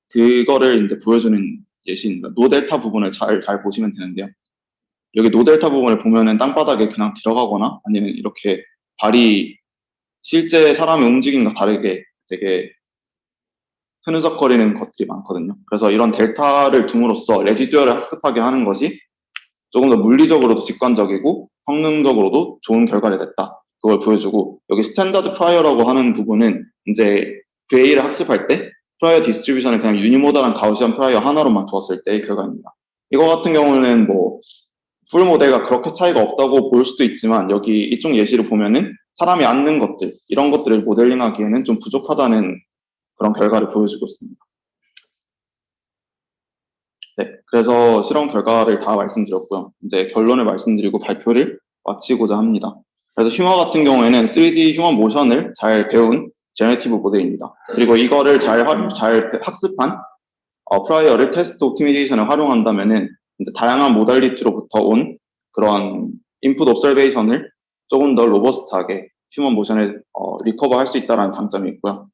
그거를 이제 보여주는 예시입니다. 노델타 부분을 잘 보시면 되는데요. 여기 노델타 부분을 보면은 땅바닥에 그냥 들어가거나 아니면 이렇게 발이 실제 사람의 움직임과 다르게 되게 흐느적거리는 것들이 많거든요. 그래서 이런 델타를 둠으로써 레지듀얼을 학습하게 하는 것이 조금 더 물리적으로도 직관적이고 성능적으로도 좋은 결과를 냈다. 그걸 보여주고 여기 스탠다드 프라이어라고 하는 부분은 이제 VA를 학습할 때 프라이어 디스트리뷰션을 그냥 유니모달한 가우시안 프라이어 하나로만 두었을 때의 결과입니다. 이거 같은 경우는 뭐 풀 모델과 그렇게 차이가 없다고 볼 수도 있지만 여기 이쪽 예시를 보면은 사람이 앉는 것들 이런 것들을 모델링하기에는 좀 부족하다는 그런 결과를 보여주고 있습니다. 네, 그래서 실험 결과를 다 말씀드렸고요. 이제 결론을 말씀드리고 발표를 마치고자 합니다. 그래서 휴머 같은 경우에는 3D 휴먼 모션을 잘 배운 제너레이티브 모델입니다. 그리고 이거를 잘 학습한 프라이어를 테스트 옵티미제이션에 활용한다면은 이제 다양한 모달리티로부터 온 그런 인풋 옵서베이션을 조금 더 로버스트하게 휴먼 모션을 리커버할 수 있다는 장점이 있고요.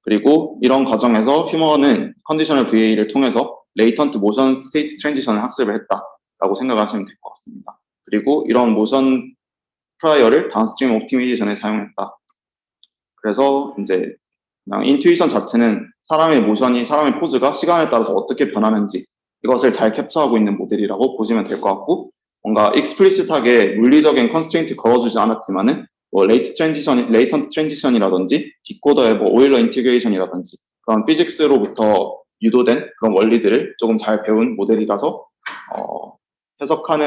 그리고 이런 과정에서 휴머는 컨디셔널 VA를 통해서 레이턴트 모션 스테이트 트랜지션을 학습을 했다라고 생각하시면 될 것 같습니다. 그리고 이런 모션 프라이어를 다운스트림 옵티미제이션에 사용했다. 그래서 이제 그냥 인투이션 자체는 사람의 모션이, 사람의 포즈가 시간에 따라서 어떻게 변하는지 이것을 잘 캡처하고 있는 모델이라고 보시면 될 것 같고, 뭔가 익스플리시트하게 물리적인 컨스트레인트 걸어주지 않았지만은 뭐 레이턴트 트랜지션이라든지 디코더의 뭐 오일러 인티그레이션이라든지 그런 피직스로부터 유도된 그런 원리들을 조금 잘 배운 모델이라서 해석할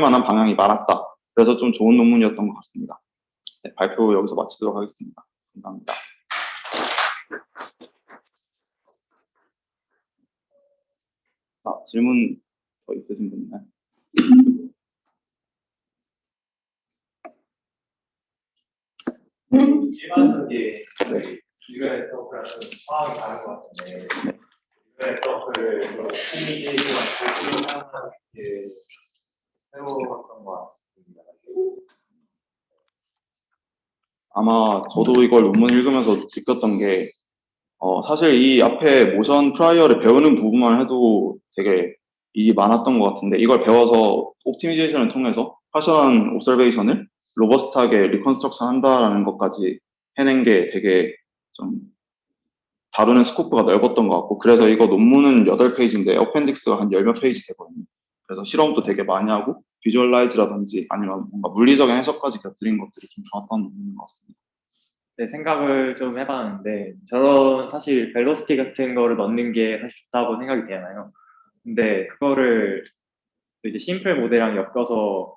만한 방향이 많았다. 그래서 좀 좋은 논문이었던 것 같습니다. 네, 발표 여기서 마치도록 하겠습니다. 감사합니다. 자, 질문 더 있으신 분 있나요? 일반적인 리그레 서클하고 상황이 다른 것 같은데 리그레 서클을 오프티미제이션을 사용하는 게 새로웠던 것 같습니다. 아마 저도 이걸 논문 읽으면서 느꼈던 게 사실 이 앞에 모션 프라이어를 배우는 부분만 해도 되게 일이 많았던 것 같은데 이걸 배워서 옵티미제이션을 통해서 파션 옵서베이션을 로버스트하게 리컨스트럭션 한다라는 것까지 해낸 게 되게 좀 다루는 스코프가 넓었던 것 같고, 그래서 이거 논문은 8페이지인데 어펜딕스가 한 10몇 페이지 되거든요. 그래서 실험도 되게 많이 하고 비주얼라이즈라든지 아니면 뭔가 물리적인 해석까지 곁들인 것들이 좀 좋았던 논문인 것 같습니다. 네, 생각을 좀 해봤는데 저는 사실 벨로시티 같은 거를 넣는 게 사실 좋다고 생각이 되잖아요. 근데 그거를 이제 심플 모델이랑 엮어서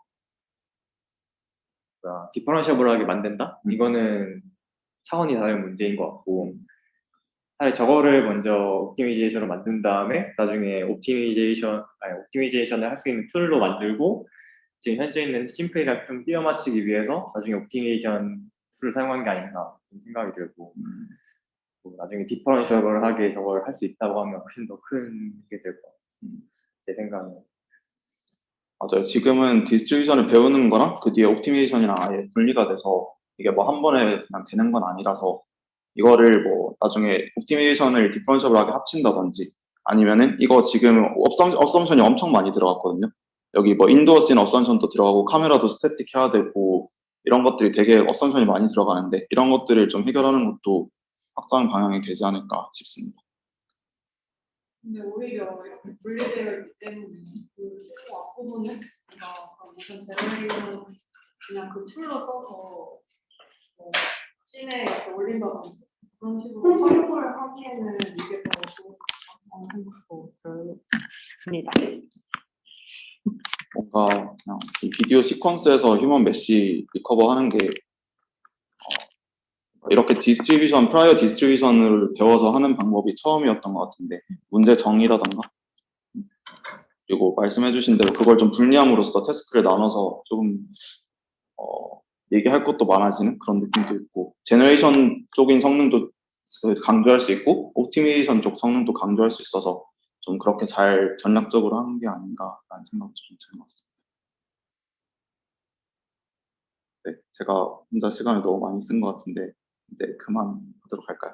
디퍼런셔블하게 만든다? 이거는 차원이 다른 문제인 것 같고, 사실 저거를 먼저 옵티미제이션으로 만든 다음에 나중에 옵티미제이션을 할 수 있는 툴로 만들고 지금 현재 있는 심플이랑 좀 끼워 맞추기 위해서 나중에 옵티미제이션 툴을 사용한 게 아닌가 생각이 들고, 뭐 나중에 디퍼런셔블하게 저걸 할 수 있다고 하면 훨씬 더 큰 게 될 것 같아요. 제 생각은. 맞아요. 지금은 디스트리뷰션을 배우는 거랑 그 뒤에 옵티미제이션이랑 아예 분리가 돼서 이게 뭐 한 번에 그냥 되는 건 아니라서 이거를 뭐 나중에 옵티미제이션을 디퍼런셔블하게 합친다든지 아니면은 이거 지금 업섬션이 엄청 많이 들어갔거든요. 여기 뭐 인도어스인 업섬션도 들어가고 카메라도 스태틱 해야 되고 이런 것들이 되게 업섬션이 많이 들어가는데 이런 것들을 좀 해결하는 것도 확장 방향이 되지 않을까 싶습니다. 근데 오히려 이렇게 분리되어 있기 때문에 그 최고 앞부분은 무슨 제너레이션 그냥 그 툴로 써서 뭐 씬에 이렇게 올린다든지 그런 식으로 활용을 하기에는 이게 더 좋을 것 같다는 생각도 듭니다. 뭔가 그냥 이 비디오 시퀀스에서 휴먼 메쉬 리커버 하는 게 이렇게 프라이어 디스트리뷰션을 배워서 하는 방법이 처음이었던 것 같은데 문제 정의라던가 그리고 말씀해주신 대로 그걸 좀 분리함으로써 태스크를 나눠서 조금 얘기할 것도 많아지는 그런 느낌도 있고 제너레이션 쪽인 성능도 강조할 수 있고 옵티미제이션 쪽 성능도 강조할 수 있어서 좀 그렇게 잘 전략적으로 하는 게 아닌가라는 생각도 좀 드는 것 같습니다. 네, 제가 혼자 시간을 너무 많이 쓴 것 같은데 이제 그만하도록 할까요?